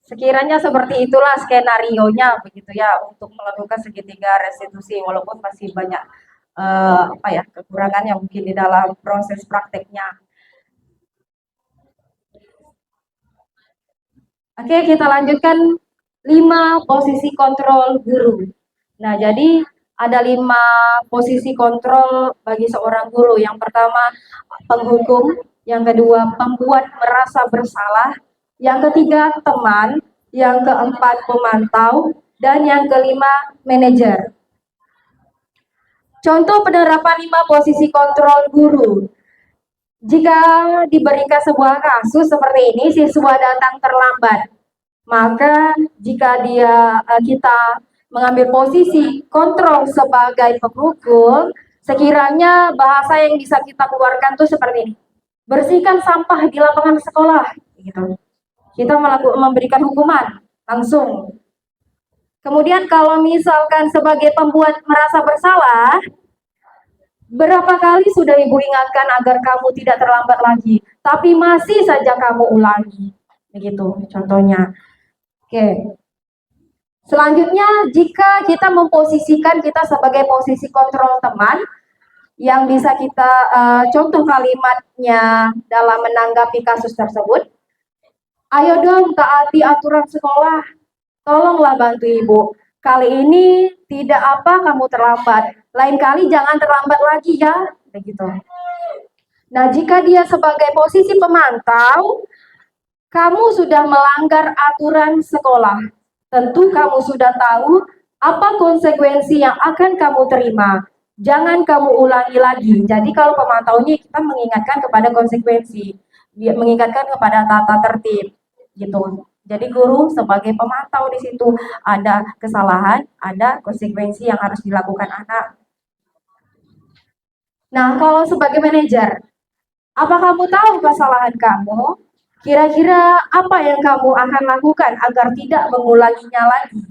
sekiranya seperti itulah skenario-nya begitu ya untuk melakukan segitiga restitusi walaupun masih banyak kekurangannya mungkin di dalam proses prakteknya. Oke, kita lanjutkan 5 posisi kontrol guru. Nah, jadi ada 5 posisi kontrol bagi seorang guru. Yang pertama, penghukum. Yang kedua, pembuat merasa bersalah. Yang ketiga, teman. Yang keempat, pemantau. Dan yang kelima, manajer. Contoh penerapan 5 posisi kontrol guru. Jika diberikan sebuah kasus seperti ini, siswa datang terlambat, maka jika kita mengambil posisi kontrol sebagai penghukum, sekiranya bahasa yang bisa kita keluarkan tuh seperti ini. Bersihkan sampah di lapangan sekolah, gitu. Kita memberikan hukuman langsung. Kemudian kalau misalkan sebagai pembuat merasa bersalah, berapa kali sudah Ibu ingatkan agar kamu tidak terlambat lagi, tapi masih saja kamu ulangi. Begitu contohnya. Oke. Selanjutnya, jika kita memposisikan kita sebagai posisi kontrol teman, yang bisa kita contoh kalimatnya dalam menanggapi kasus tersebut. Ayo dong taati aturan sekolah, tolonglah bantu Ibu. Kali ini tidak apa kamu terlambat, lain kali jangan terlambat lagi ya, begitu. Nah, jika dia sebagai posisi pemantau, kamu sudah melanggar aturan sekolah. Tentu kamu sudah tahu apa konsekuensi yang akan kamu terima. Jangan kamu ulangi lagi. Jadi kalau pemantaunya kita mengingatkan kepada konsekuensi, dia mengingatkan kepada tata tertib, gitu. Jadi guru sebagai pemantau di situ ada kesalahan, ada konsekuensi yang harus dilakukan anak. Nah, kalau sebagai manajer, apa kamu tahu kesalahan kamu? Kira-kira apa yang kamu akan lakukan agar tidak mengulanginya lagi?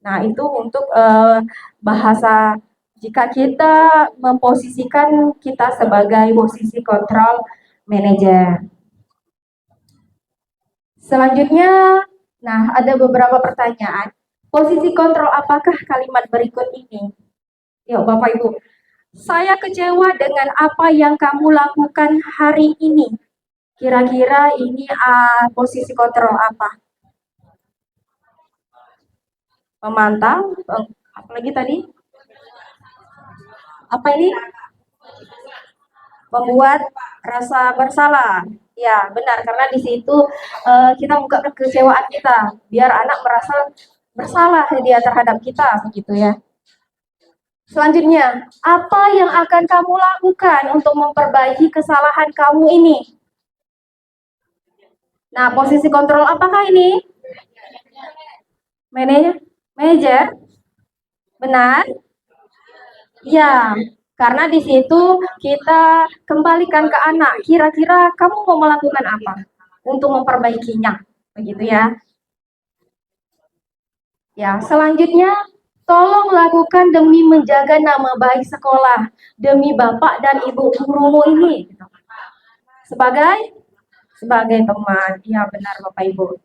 Nah, itu untuk bahasa jika kita memposisikan kita sebagai posisi kontrol manajer. Selanjutnya, nah ada beberapa pertanyaan. Posisi kontrol apakah kalimat berikut ini? Yuk Bapak Ibu, saya kecewa dengan apa yang kamu lakukan hari ini. Kira-kira ini posisi kontrol apa? Memantau, apa lagi tadi? Apa ini? Membuat rasa bersalah. Ya, benar, karena di situ kita buka kekecewaan kita, biar anak merasa bersalah dia terhadap kita, begitu ya. Selanjutnya, apa yang akan kamu lakukan untuk memperbaiki kesalahan kamu ini? Nah, posisi kontrol apakah ini? Manajer? Benar? Ya, karena di situ kita kembalikan ke anak, kira-kira kamu mau melakukan apa untuk memperbaikinya, begitu ya. Ya, selanjutnya, tolong lakukan demi menjaga nama baik sekolah, demi Bapak dan Ibu gurumu ini. Sebagai teman, ya benar Bapak Ibu.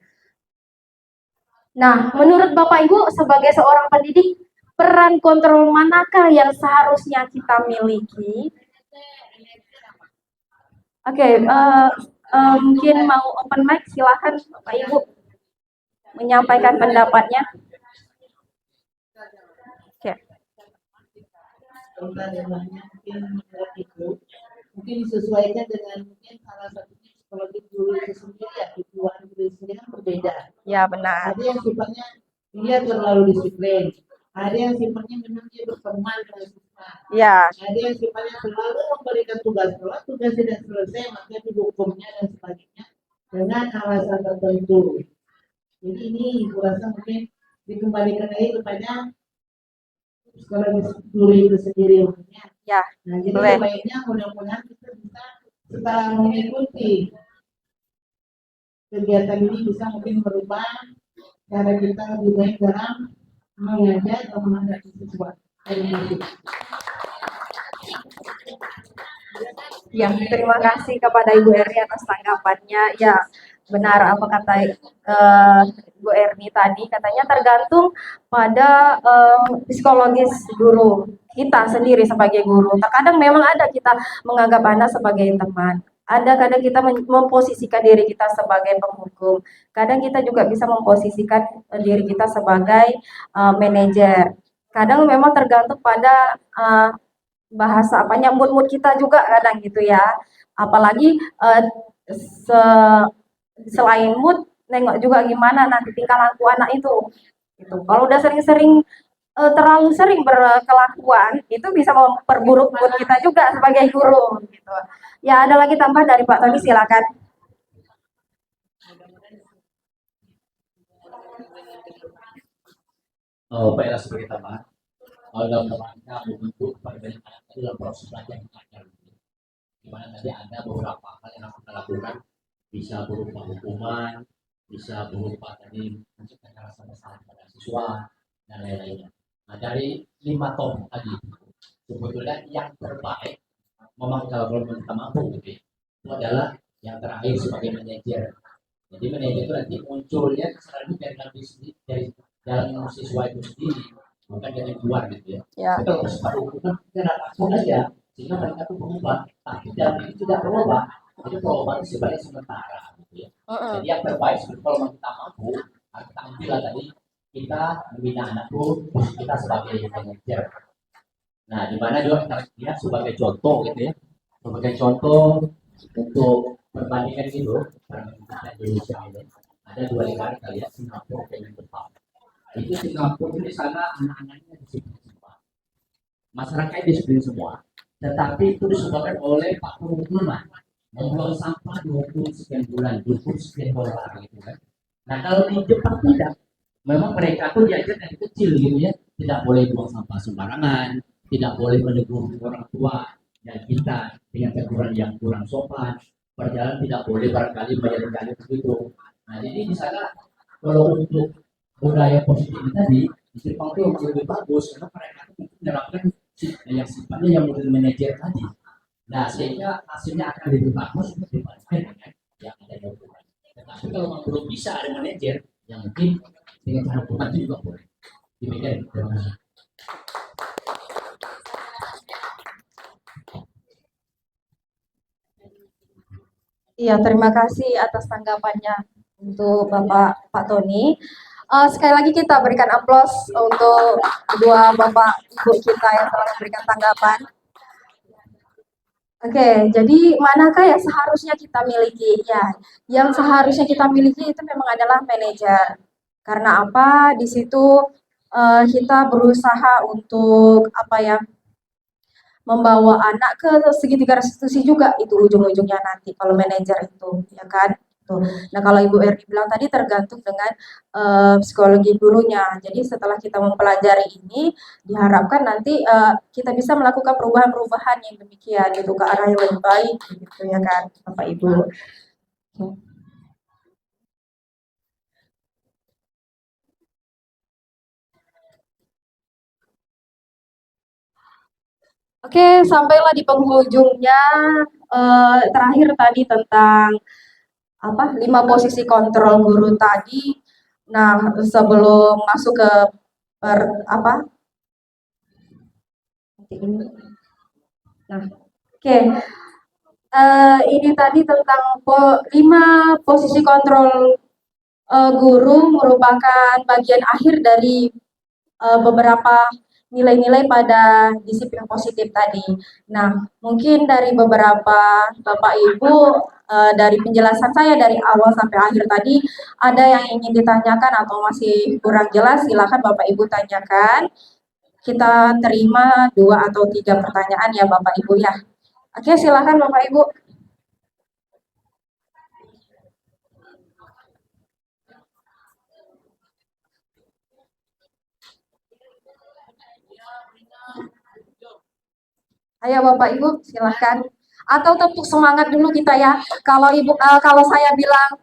Nah, menurut Bapak Ibu sebagai seorang pendidik, peran kontrol manakah yang seharusnya kita miliki? Oke, mungkin mau open mic, silakan Bapak Ibu menyampaikan pendapatnya. Oke. Mungkin disesuaikan dengan mungkin salah satunya psikologi guru itu sendiri ya, tujuan guru sendiri kan berbeda. Ya benar. Ada yang sifatnya dia terlalu disiplin, ada yang sifatnya memang dia berteman dengan siswa. Ya. Ada yang sifatnya selalu memberikan tugas, kalau tugas tidak selesai maka dihukumnya dan sebagainya dengan alasan tertentu. Jadi ini ibu rasa mungkin dikembalikan lagi kepada psikologi guru itu sendiri maksudnya. Ya. Nah, jadi boleh. sebaiknya mudah-mudahan kita bisa setelah mengikuti kegiatan ini bisa mungkin merubah cara kita lebih baik dalam mengajar atau menghadapi siswa. Ya, terima kasih kepada Ibu Eri atas tanggapannya. Ya, benar apa kata Bu Erni tadi, katanya tergantung pada psikologis guru kita sendiri sebagai guru. Terkadang memang ada kita menganggap anak sebagai teman. Ada kadang kita memposisikan diri kita sebagai penghukum. Kadang kita juga bisa memposisikan diri kita sebagai manajer. Kadang memang tergantung pada bahasa apanya mood kita juga kadang gitu ya. Apalagi selain mood, nengok juga gimana nanti tingkah laku anak itu. Gitu. Kalau udah sering-sering terlalu sering berkelakuan, itu bisa memperburuk mood kita juga sebagai guru. Gitu. Ya ada lagi tambah dari Pak Tony, silakan. Baiklah sebagai tambahan. Dalam rangka membentuk perbedaan anak dalam proses belajar mengajar. Di mana tadi ada beberapa hal yang harus kita lakukan, bisa berupa hukuman, bisa berupa tadi menciptakan rasa bersalah pada siswa dan lain-lainnya. Nah dari 5 topik tadi sebetulnya yang terbaik memang kalau kita mampu gitu, itu adalah yang terakhir sebagai manajer. Jadi manajer itu nanti munculnya kesadaran dari dalam siswa itu sendiri, bukan dari luar gitu ya. Kalau bersifat hukuman kita takut aja sehingga mereka itu berubah, tapi dalam ini tidak berubah. Jadi perubahan sebagai sementara gitu ya. Jadi yang terbaik kalau kita mampu, kita ambil tadi kita membina anak kita sebagai manajer. Nah, di mana juga kita lihat sebagai contoh gitu ya, sebagai contoh untuk perbandingan gitu, perbandingan Indonesia ini ada 2 negara kita lihat, Singapura dan Jepang. Itu Singapura di sana anak-anaknya disiplin semua, masyarakat disiplin semua, tetapi itu disebabkan oleh Pak Hukuman membuang sampah 20 sekian bulan, 20 sekian dolar gitu kan. Nah kalau di Jepang tidak, memang mereka tuh diajar dari kecil gitu ya, tidak boleh buang sampah sembarangan, tidak boleh menegur orang tua dan kita dengan teguran yang kurang sopan, perjalanan tidak boleh barangkali menjalin-jalin begitu. Nah jadi di sana kalau untuk budaya positif tadi di Jepang itu lebih bagus karena mereka itu menerapkan yang sifatnya yang model manajer tadi. Nah sehingga hasilnya akan lebih bagus dibandingkan dengan yang ada di hukuman. Tetapi kalau memang belum bisa ada manajer, yang mungkin dengan cara hukuman itu juga boleh. Demikian. Terima kasih. Iya, terima kasih atas tanggapannya untuk Bapak Pak Tony. Sekali lagi kita berikan aplaus untuk kedua Bapak Ibu kita yang telah memberikan tanggapan. Oke, jadi manakah yang seharusnya kita miliki? Ya, yang seharusnya kita miliki itu memang adalah manajer. Karena apa? Di situ kita berusaha untuk apa ya? Membawa anak ke segitiga restitusi juga itu ujung-ujungnya nanti kalau manajer itu, ya kan? Tuh. Nah kalau Ibu Erni bilang tadi tergantung dengan psikologi gurunya. Jadi setelah kita mempelajari ini, diharapkan nanti kita bisa melakukan perubahan-perubahan yang demikian itu ke arah yang lebih baik, gitu ya kan, Bapak Ibu. Oke, sampailah di penghujungnya. Terakhir tadi tentang apa 5 posisi kontrol guru tadi. Nah, sebelum masuk ke apa? Nah, oke. Ini tadi tentang 5 posisi kontrol guru merupakan bagian akhir dari beberapa nilai-nilai pada disiplin positif tadi. Nah, mungkin dari beberapa Bapak Ibu dari penjelasan saya dari awal sampai akhir tadi ada yang ingin ditanyakan atau masih kurang jelas, silakan Bapak Ibu tanyakan. Kita terima 2 atau 3 pertanyaan ya Bapak Ibu ya. Oke, silakan Bapak Ibu. Ayo Bapak Ibu, silahkan. Atau tepuk semangat dulu kita ya. Kalau Ibu, kalau saya bilang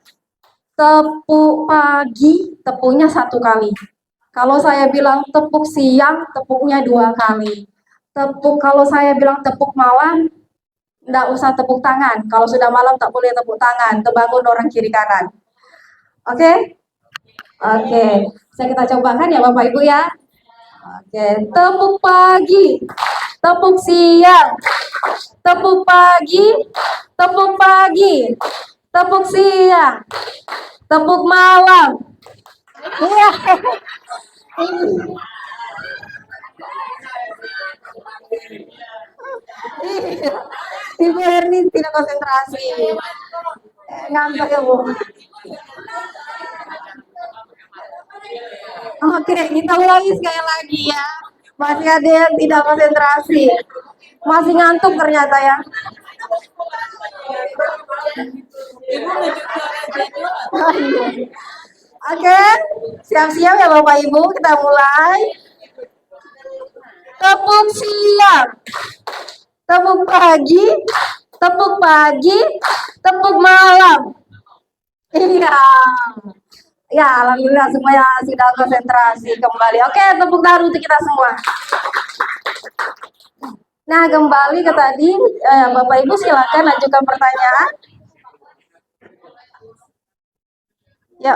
tepuk pagi, tepuknya 1 kali. Kalau saya bilang tepuk siang, tepuknya 2 kali. Kalau saya bilang tepuk malam, enggak usah tepuk tangan. Kalau sudah malam tak boleh tepuk tangan, terbangun orang kiri kanan. Oke? Oke, bisa kita cobakan ya Bapak Ibu ya. Oke, tepuk pagi, tepuk siang, tepuk pagi, tepuk pagi, tepuk siang, tepuk malam. Iya. Iya. Ibu Erlin tidak konsentrasi. Ngantuk ya Bu. Oke, kita ulangi sekali lagi ya. Masih ada yang tidak konsentrasi. Masih ngantuk ternyata ya. Oh, iya. Oke, siap-siap ya Bapak Ibu, kita mulai. Tepuk siang, tepuk pagi, tepuk pagi, tepuk malam. Iya. Ya, alhamdulillah semuanya sudah konsentrasi kembali. Oke, tepuk tangan untuk kita semua. Nah, kembali ke tadi, Bapak Ibu silakan ajukan pertanyaan. Ya.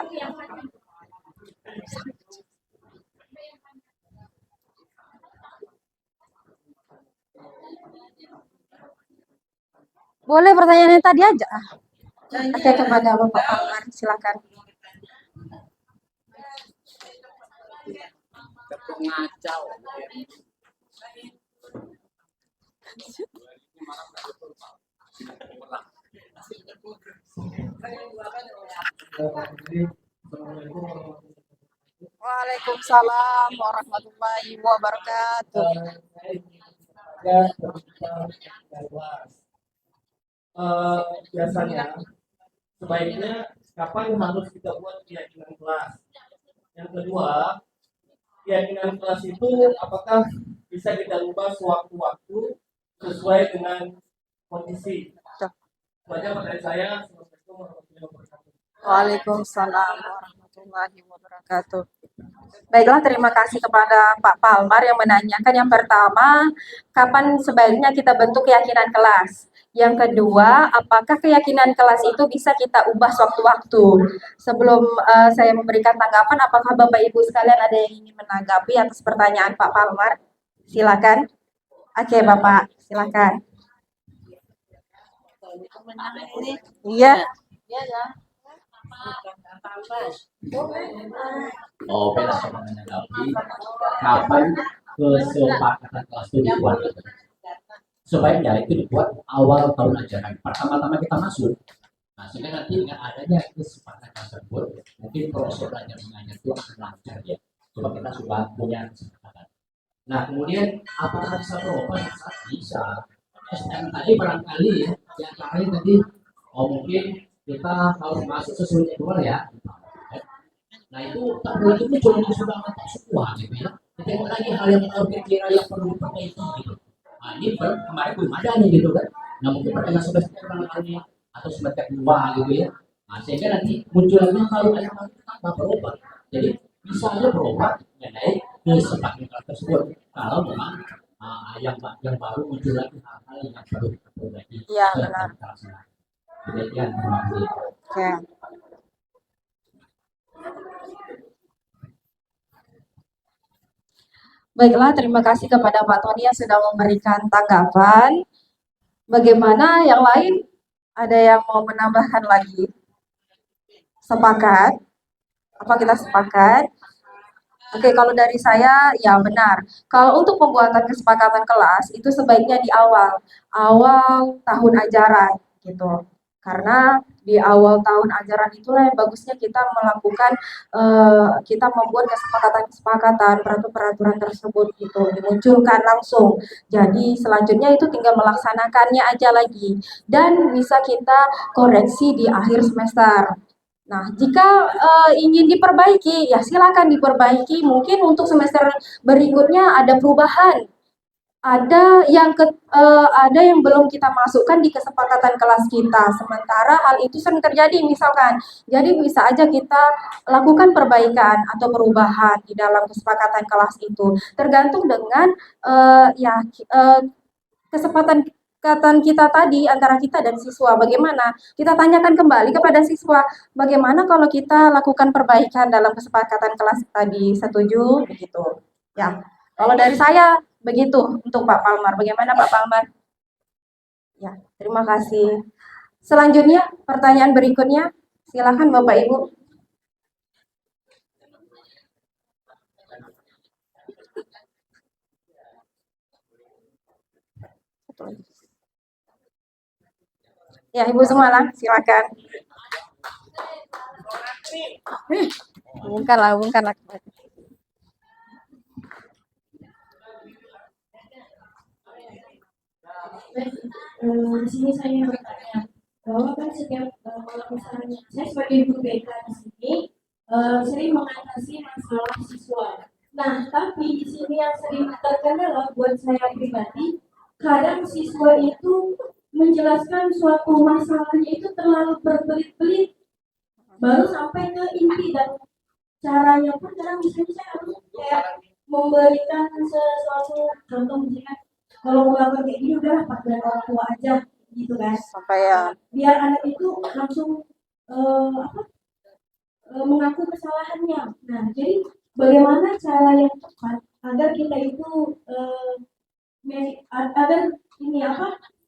Boleh pertanyaannya tadi aja. Oke, kepada Bapak Amar, silakan. Waalaikumsalam warahmatullahi wabarakatuh. Biasanya sebaiknya kapan harus kita buat keyakinan kelas. Yang kedua, keyakinan kelas itu apakah bisa kita ubah sewaktu-waktu sesuai dengan kondisi. Wajah pertanyaan saya. Assalamualaikum warahmatullahi wabarakatuh. Waalaikumsalam warahmatullahi wabarakatuh. Baiklah, terima kasih kepada Pak Palmar yang menanyakan. Yang pertama, kapan sebaiknya kita bentuk keyakinan kelas? Yang kedua, apakah keyakinan kelas itu bisa kita ubah sewaktu-waktu? Sebelum saya memberikan tanggapan, apakah Bapak Ibu sekalian ada yang ingin menanggapi atas pertanyaan Pak Palmar? Silakan. Oke, Bapak, silakan. Iya. Oh, beda sama menanggapi kapan kesepakatan kelas itu dibuat. Sebaiknya itu dibuat awal tahun ajaran. Pertama-tama kita masuk. Nah, sehingga nanti dengan adanya kesepakatan tersebut, mungkin proses belajar mengajar itu akan lancar ya. Coba kita sudah punya kesepakatan. Nah, kemudian apakah bisa berubah? Bisa. STM tadi barangkali ya, yang lain tadi, mungkin kita harus masuk sesuai jadwal ya. Nah itu tak boleh itu cuma sudah mantap semua gitu ya. Kita lagi hal yang kira yang perlu diperbaiki gitu. Nah ini kemarin belum ada nih gitu kan. Nah mungkin pertanyaan semester barangkali atau semester 2 gitu ya. Nah sehingga nanti muncul lagi kalau yang tanpa berubah. Jadi bisa aja berubah mengenai kesepakatan tersebut. Kalau memang yang baru muncul lagi hal-hal yang baru diperbaiki. Iya benar. Demikian, terima kasih. Oke. Baiklah, terima kasih kepada Pak Tony yang sudah memberikan tanggapan. Bagaimana yang lain? Ada yang mau menambahkan lagi? Sepakat? Apa kita sepakat? Oke, kalau dari saya, ya benar. Kalau untuk pembuatan kesepakatan kelas, itu sebaiknya di awal tahun ajaran, gitu. Karena di awal tahun ajaran itulah yang bagusnya kita melakukan, kita membuat kesepakatan-kesepakatan, peraturan-peraturan tersebut, gitu, dimunculkan langsung. Jadi selanjutnya itu tinggal melaksanakannya aja lagi. Dan bisa kita koreksi di akhir semester. Nah, jika ingin diperbaiki, ya silakan diperbaiki. Mungkin untuk semester berikutnya ada perubahan. Ada yang belum kita masukkan di kesepakatan kelas kita. Sementara hal itu sering terjadi misalkan. Jadi bisa aja kita lakukan perbaikan atau perubahan di dalam kesepakatan kelas itu. Tergantung dengan kesepakatan kesepakatan kita tadi antara kita dan siswa, bagaimana kita tanyakan kembali kepada siswa, bagaimana kalau kita lakukan perbaikan dalam kesepakatan kelas tadi, setuju begitu ya. Kalau dari saya begitu untuk Pak Palmar. Bagaimana Pak Palmar? Ya, terima kasih. Selanjutnya, pertanyaan berikutnya, silakan Bapak Ibu. Ya, Ibu Sumalang, silakan. Bungkanlah. Di sini saya bertanya bahwa kan setiap kalau misalnya saya sebagai guru BK di sini sering mengatasi masalah siswa. Nah, tapi di sini yang sering terkendala buat saya pribadi, kadang siswa itu menjelaskan suatu masalahnya itu terlalu berbelit-belit, baru sampai ke inti dan caranya pun kadang misalnya saya harus kayak memberikan sesuatu contoh misalnya kalau mau lakukan kayak gini udah pakai orang tua aja gitu kan Sampai ya. biar anak itu langsung mengaku kesalahannya. Nah jadi bagaimana cara yang tepat agar kita itu agar ini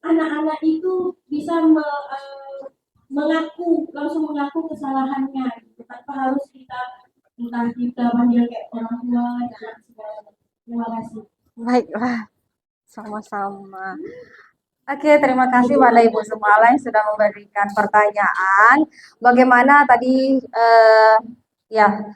anak-anak itu bisa langsung mengaku kesalahannya gitu, tanpa harus entah kita panggil kayak orang tua dan segala. Terima kasih. Baiklah, sama-sama. Oke, terima kasih pada Ibu Sumala yang sudah memberikan pertanyaan. Bagaimana tadi ya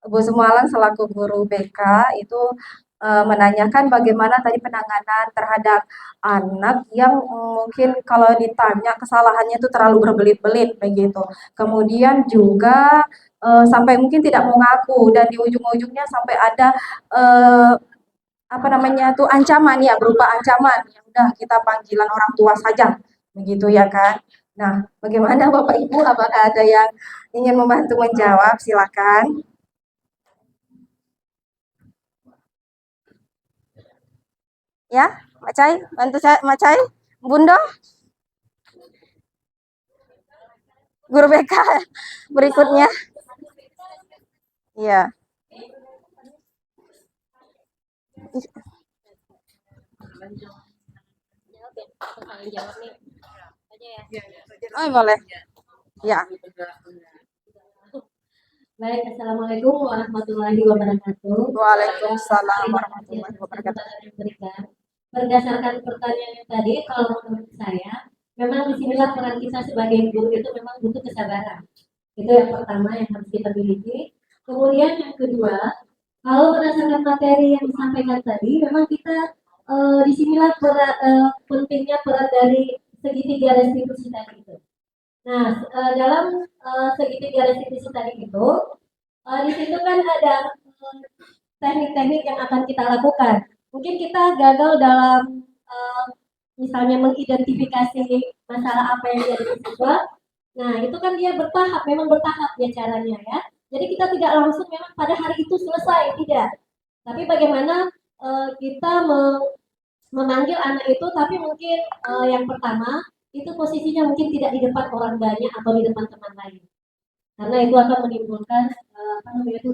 Ibu Sumalang selaku guru BK itu menanyakan bagaimana tadi penanganan terhadap anak yang mungkin kalau ditanya kesalahannya itu terlalu berbelit-belit begitu. Kemudian juga sampai mungkin tidak mau ngaku dan di ujung-ujungnya sampai ada apa namanya tuh ancaman ya, berupa ancaman. Ya udah kita panggilan orang tua saja begitu ya kan. Nah, bagaimana Bapak Ibu, apakah ada yang ingin membantu menjawab? Silakan. Ya, Mak Cai, bantu saya, Mak Cai, Bunda, guru BK berikutnya. Iya. Oh, boleh. Ya. Baik, assalamualaikum warahmatullahi wabarakatuh. Waalaikumsalam warahmatullahi wabarakatuh. Berdasarkan pertanyaan yang tadi, kalau menurut saya, memang disinilah peran kita sebagai guru itu memang butuh kesabaran. Itu yang pertama yang harus kita miliki. Kemudian yang kedua, kalau berdasarkan materi yang disampaikan tadi, memang kita disinilah pentingnya peran dari segitiga restitusi tadi itu. Nah, dalam segitiga restitusi tadi itu, di situ kan ada teknik-teknik yang akan kita lakukan. Mungkin kita gagal dalam misalnya mengidentifikasi masalah apa yang dia siswa. Nah, itu kan dia bertahap, memang bertahap ya caranya ya. Jadi kita tidak langsung memang pada hari itu selesai, tidak. Tapi bagaimana kita memanggil anak itu, tapi mungkin yang pertama itu posisinya mungkin tidak di depan orang banyak atau di depan teman lain, karena itu akan menimbulkan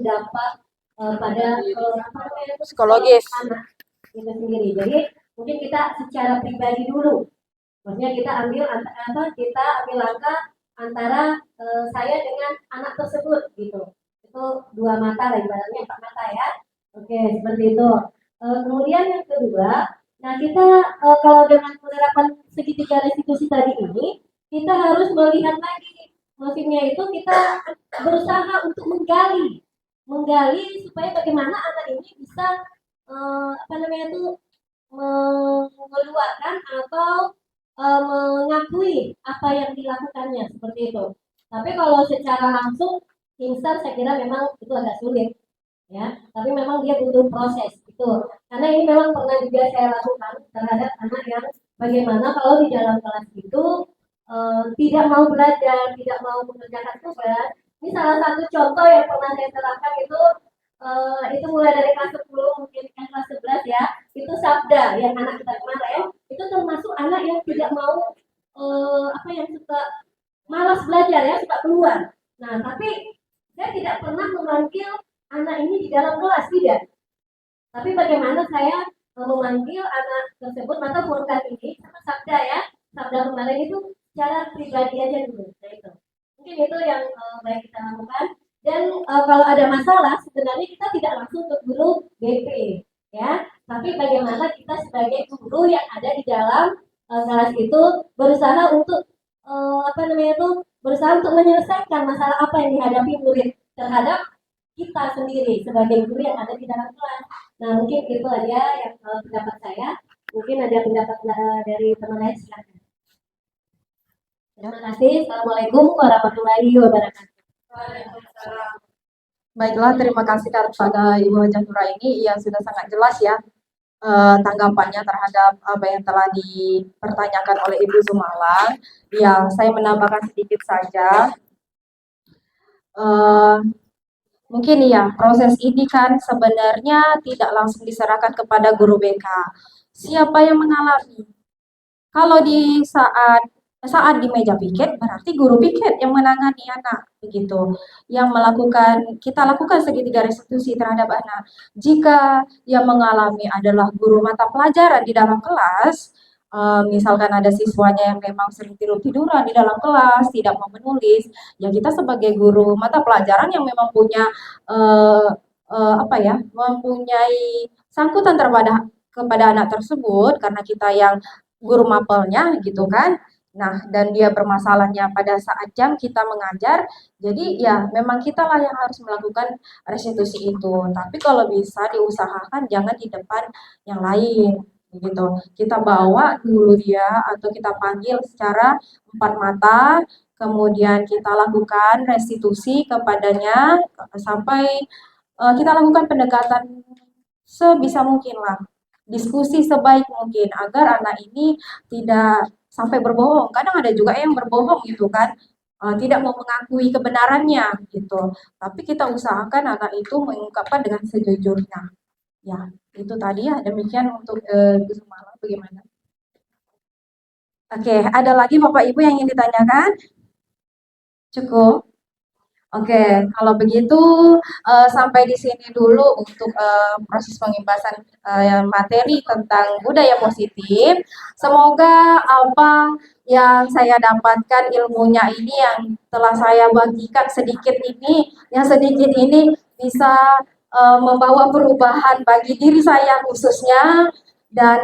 dampak pada psikologis anak itu sendiri. Jadi mungkin kita secara pribadi dulu, maksudnya kita ambil langkah antara saya dengan anak tersebut gitu. Itu dua mata lah, ibaratnya 4 mata ya. Oke, seperti itu. Kemudian yang kedua, nah kita kalau dengan penerapan segitiga restitusi tadi ini, kita harus melihat lagi, maksudnya itu kita berusaha untuk menggali supaya bagaimana anak ini bisa mengeluarkan atau mengakui apa yang dilakukannya, seperti itu. Tapi kalau secara langsung instan saya kira memang itu agak sulit ya, tapi memang dia butuh proses itu, karena ini memang pernah juga saya lakukan terhadap anak yang bagaimana kalau di dalam kelas itu tidak mau belajar, tidak mau mengerjakan tugas. Ini salah satu contoh yang pernah saya terapkan itu mulai dari kelas 10 mungkin kelas 11 ya, itu sabda yang anak kita kemarin itu termasuk anak yang tidak mau yang suka malas belajar ya, suka keluar. Nah, tapi saya tidak pernah memanggil anak ini di dalam kelas, tidak. Tapi bagaimana saya memanggil anak tersebut mata purkan ini sama sabda ya, sabda kemarin itu secara pribadi aja dulu. Nah, itu mungkin itu yang baik kita lakukan. Dan kalau ada masalah sebenarnya kita tidak langsung ke guru BP ya, tapi bagaimana kita sebagai guru yang ada di dalam kelas itu berusaha untuk berusaha untuk menyelesaikan masalah apa yang dihadapi murid terhadap kita sendiri sebagai guru yang ada di dalam kelas. Nah, mungkin itu aja yang pendapat saya. Mungkin ada pendapat dari teman lain, silakan. Terima kasih. Assalamualaikum warahmatullahi wabarakatuh. Baiklah, terima kasih kepada Ibu Hajah Nura ini yang sudah sangat jelas ya tanggapannya terhadap apa yang telah dipertanyakan oleh Ibu Zumalang. Ya, saya menambahkan sedikit saja. Mungkin ya, proses ini kan sebenarnya tidak langsung diserahkan kepada guru BK. Siapa yang mengalami? Kalau di saat di meja piket, berarti guru piket yang menangani anak, begitu. Yang kita lakukan segitiga restitusi terhadap anak. Jika yang mengalami adalah guru mata pelajaran di dalam kelas, misalkan ada siswanya yang memang sering tidur-tiduran di dalam kelas, tidak mau menulis, ya kita sebagai guru mata pelajaran yang memang punya mempunyai sangkutan kepada anak tersebut, karena kita yang guru mapelnya gitu kan. Nah, dan dia bermasalahnya pada saat jam kita mengajar, jadi ya memang kita lah yang harus melakukan restitusi itu. Tapi kalau bisa diusahakan jangan di depan yang lain, gitu. Kita bawa dulu dia atau kita panggil secara empat mata, kemudian kita lakukan restitusi kepadanya sampai kita lakukan pendekatan sebisa mungkin lah, diskusi sebaik mungkin agar anak ini tidak sampai berbohong. Kadang ada juga yang berbohong gitu kan, tidak mau mengakui kebenarannya gitu. Tapi kita usahakan anak itu mengungkapkan dengan sejujurnya. Ya, itu tadi ya. Demikian untuk Gus Malang, bagaimana? Oke, ada lagi Bapak Ibu yang ingin ditanyakan? Cukup? Oke, kalau begitu sampai di sini dulu untuk proses pembahasan materi tentang budaya positif. Semoga apa yang saya dapatkan ilmunya ini yang telah saya bagikan sedikit ini, bisa membawa perubahan bagi diri saya khususnya dan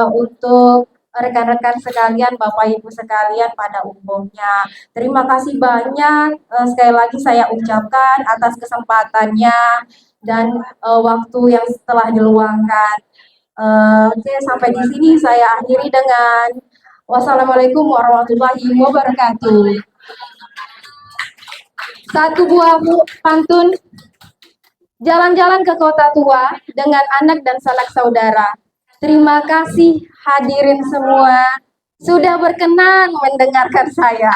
untuk rekan-rekan sekalian, Bapak Ibu sekalian pada umumnya. Terima kasih banyak sekali lagi saya ucapkan atas kesempatannya dan waktu yang telah diluangkan. Oke, sampai di sini saya akhiri dengan wassalamualaikum warahmatullahi wabarakatuh. Satu buah pantun. Jalan-jalan ke kota tua dengan anak dan sanak saudara. Terima kasih hadirin semua sudah berkenan mendengarkan saya.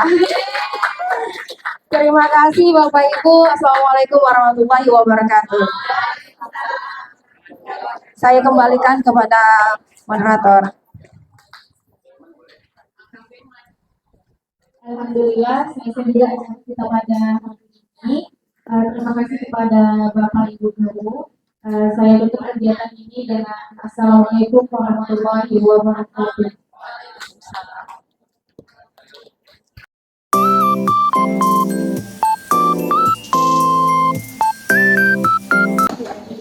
Terima kasih Bapak Ibu. Assalamualaikum warahmatullahi wabarakatuh. Saya kembalikan kepada moderator. Alhamdulillah, saya juga kita pada hari ini. Terima kasih kepada Bapak Ibu guru. Saya tutup kegiatan ini dengan Assalamualaikum warahmatullahi wabarakatuh.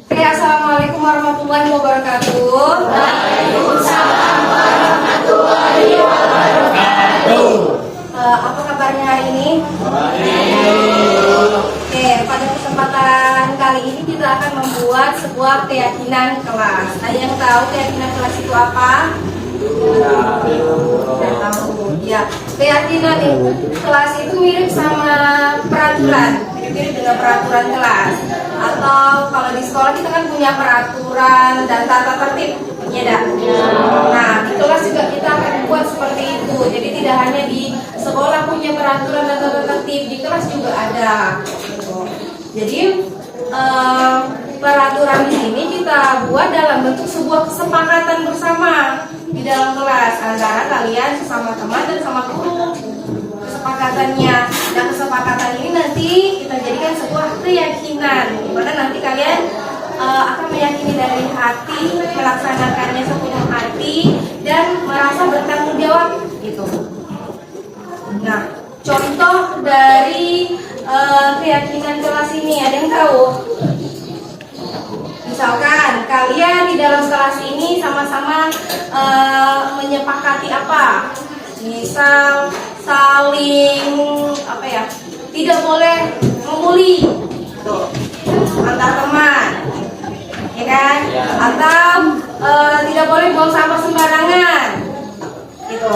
Oke, Assalamualaikum warahmatullahi wabarakatuh. Waalaikumsalam warahmatullahi wabarakatuh. Apa kabarnya hari ini? Oke, pada kesempatan kali ini kita akan membuat sebuah keyakinan kelas. Ada yang tahu keyakinan kelas itu apa? Tidak tahu. Ya, keyakinan kelas itu mirip sama peraturan, mirip dengan peraturan kelas. Atau kalau di sekolah kita kan punya peraturan dan tata tertib, ya. Nah, di kelas juga kita akan buat seperti itu. Jadi tidak hanya di sekolah punya peraturan dan tata tertib, di kelas juga ada. Jadi peraturan di sini kita buat dalam bentuk sebuah kesepakatan bersama. di dalam kelas antara kalian sesama teman dan sama guru. Kesepakatannya, dan kesepakatan ini nanti kita jadikan sebuah keyakinan, di mana nanti kalian akan meyakini dari hati, melaksanakannya sepenuh hati, dan merasa bertanggung jawab gitu. Nah, contoh dari keyakinan kelas ini ada yang tahu? Misalkan kalian di dalam kelas ini sama-sama menyepakati apa? Misal saling tidak boleh membuli tuh antar teman, ya kan? Atau tidak boleh buang sampah sembarangan gitu.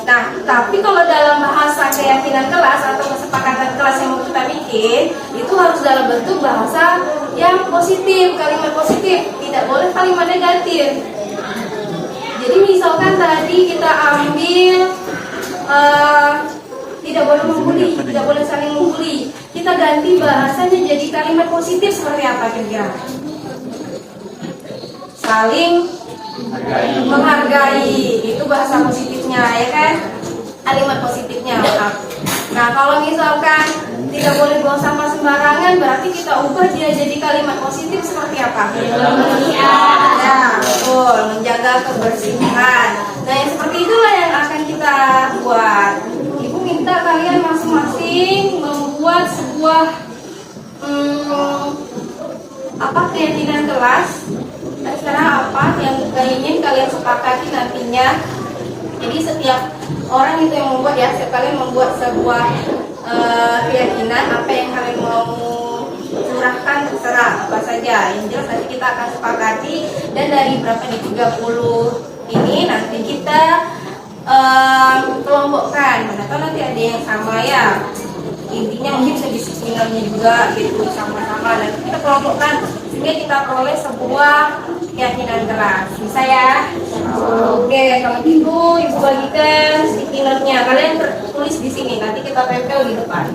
Nah, tapi kalau dalam bahasa keyakinan kelas atau kesepakatan kelas yang mau kita bikin, itu harus dalam bentuk bahasa yang positif, kalimat positif, tidak boleh kalimat negatif. Jadi misalkan tadi kita ambil tidak boleh membuli, tidak boleh saling membuli, kita ganti bahasanya jadi kalimat positif seperti apa kira-kira? Saling menghargai, itu bahasa positifnya, ya kan? Kalimat positifnya. Nah, kalau misalkan tidak boleh buang sampah sembarangan, berarti kita ubah dia jadi kalimat positif seperti apa? Ya, betul, menjaga kebersihan. Nah, yang seperti itulah yang akan kita buat. Ibu minta kalian masing-masing membuat sebuah keyakinan kelas. Dan sekarang apa yang ingin kalian sepakati nantinya. Jadi setiap orang itu yang membuat, ya, setiap kalian membuat sebuah keyakinan, apa yang kalian mau curahkan terserah apa saja. Yang jelas nanti kita akan sepakati, dan dari berapa nih 30 ini nanti kita kelompokkan. Atau nanti ada yang sama, ya. Intinya mungkin sedisiplinarnya juga gitu, sama-sama, dan kita kelompokkan sehingga kita peroleh sebuah keyakinan kelas. Bisa ya? Oke, kalau gitu ibu bagikan sticky note-nya. Kalian tulis di sini, nanti kita tempel di depan.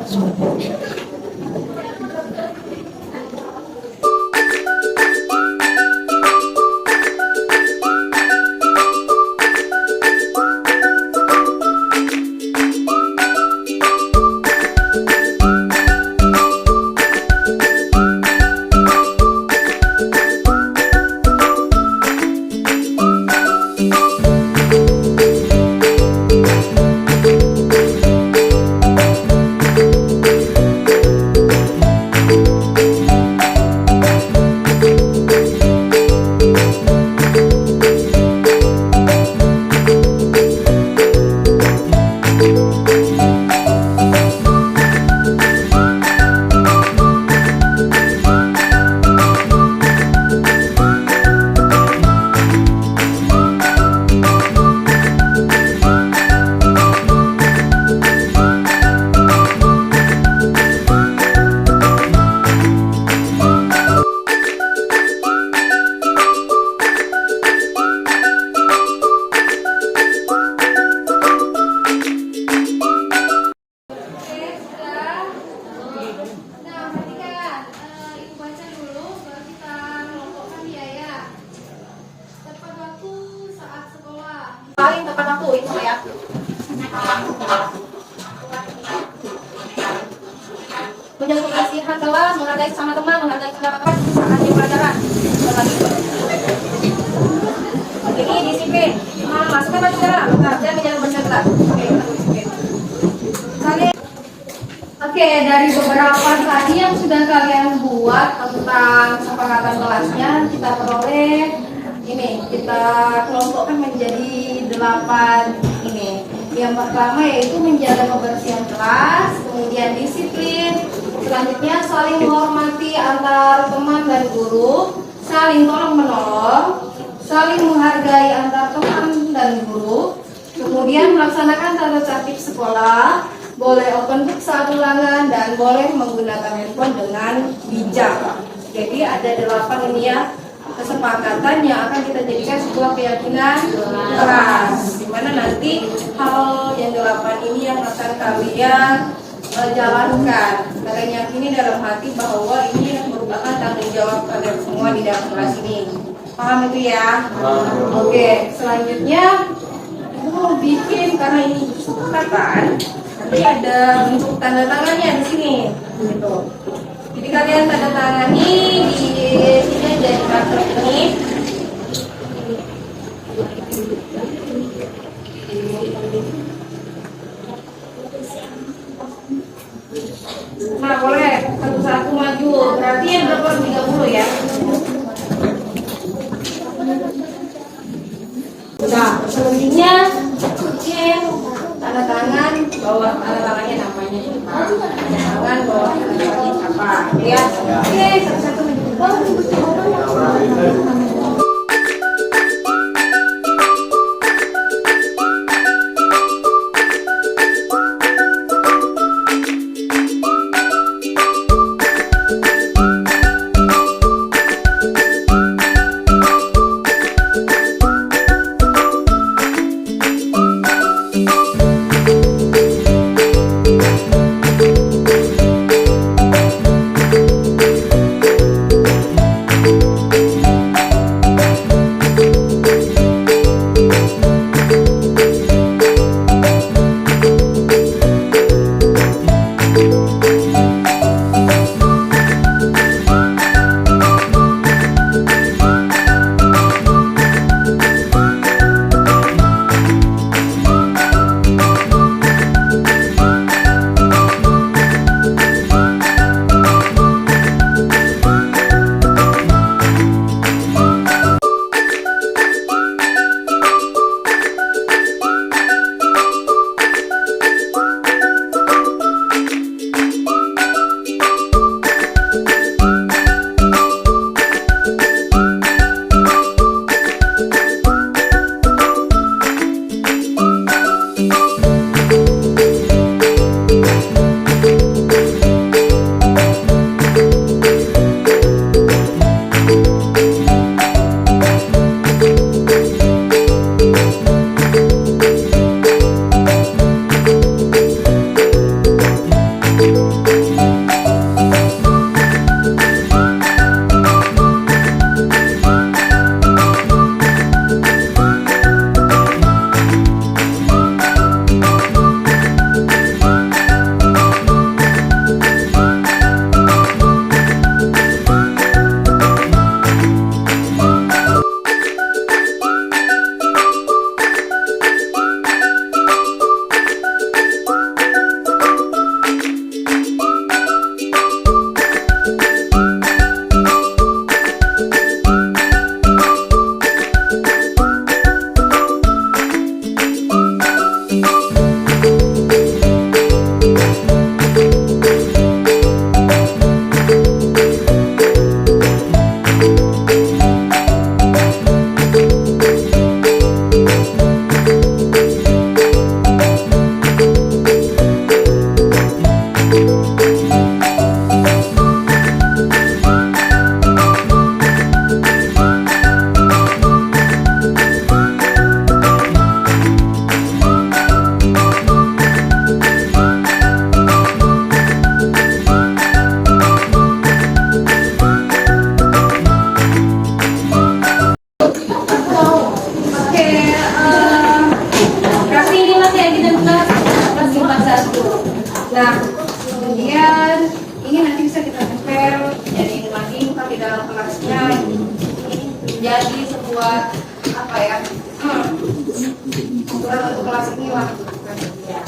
Paling tepat waktu itu ya. Menjaga kebersihan kelas, menghargai sama teman, menghargai pendapat saat di pelajaran. Ini disiplin. Masukkan baju darah, dan menjaga kebersihan kelas. Oke, kita disiplin. Oke, dari beberapa tadi yang sudah kalian buat tentang kesepakatan kelasnya, kita peroleh ini, kita kelompokkan menjadi 8 ini. Yang pertama yaitu menjaga kebersihan kelas, kemudian disiplin, selanjutnya saling menghormati antar teman dan guru, saling tolong menolong, saling menghargai antar teman dan guru, kemudian melaksanakan tata tertib sekolah, boleh open book saat ulangan, dan boleh menggunakan handphone dengan bijak. Jadi ada 8 ini ya, kesepakatan yang akan kita jadikan sebuah keyakinan kelas, dimana nanti hal yang 8 ini yang akan kalian jalankan. Kalian yakini dalam hati bahwa ini merupakan tanggung jawab kalian semua di dalam kelas ini. Paham itu ya? Oke, selanjutnya Ibu mau bikin karena ini kesepakatan, nanti ada bentuk tanda tangannya di sini, gitu. Jadi kalian tanda tangani di sini aja di kartu ini. Nah, boleh satu-satu maju. Berarti yang berapa 30 ya? Nah, selanjutnya cek tanda tangan bawah tanda tangannya namanya siapa? Tanda tangan bawah tanda tangannya siapa? Ya, oke, satu-satu maju. Nah, kemudian ini nanti bisa kita compare jadi lagi di dalam kelasnya menjadi sebuah apa ya? Ukuran untuk kelas ini lah.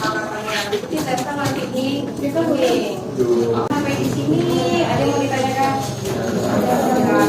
Harapannya nanti saya nanti di sampai di sini ada yang mau ditanyakan? Nah,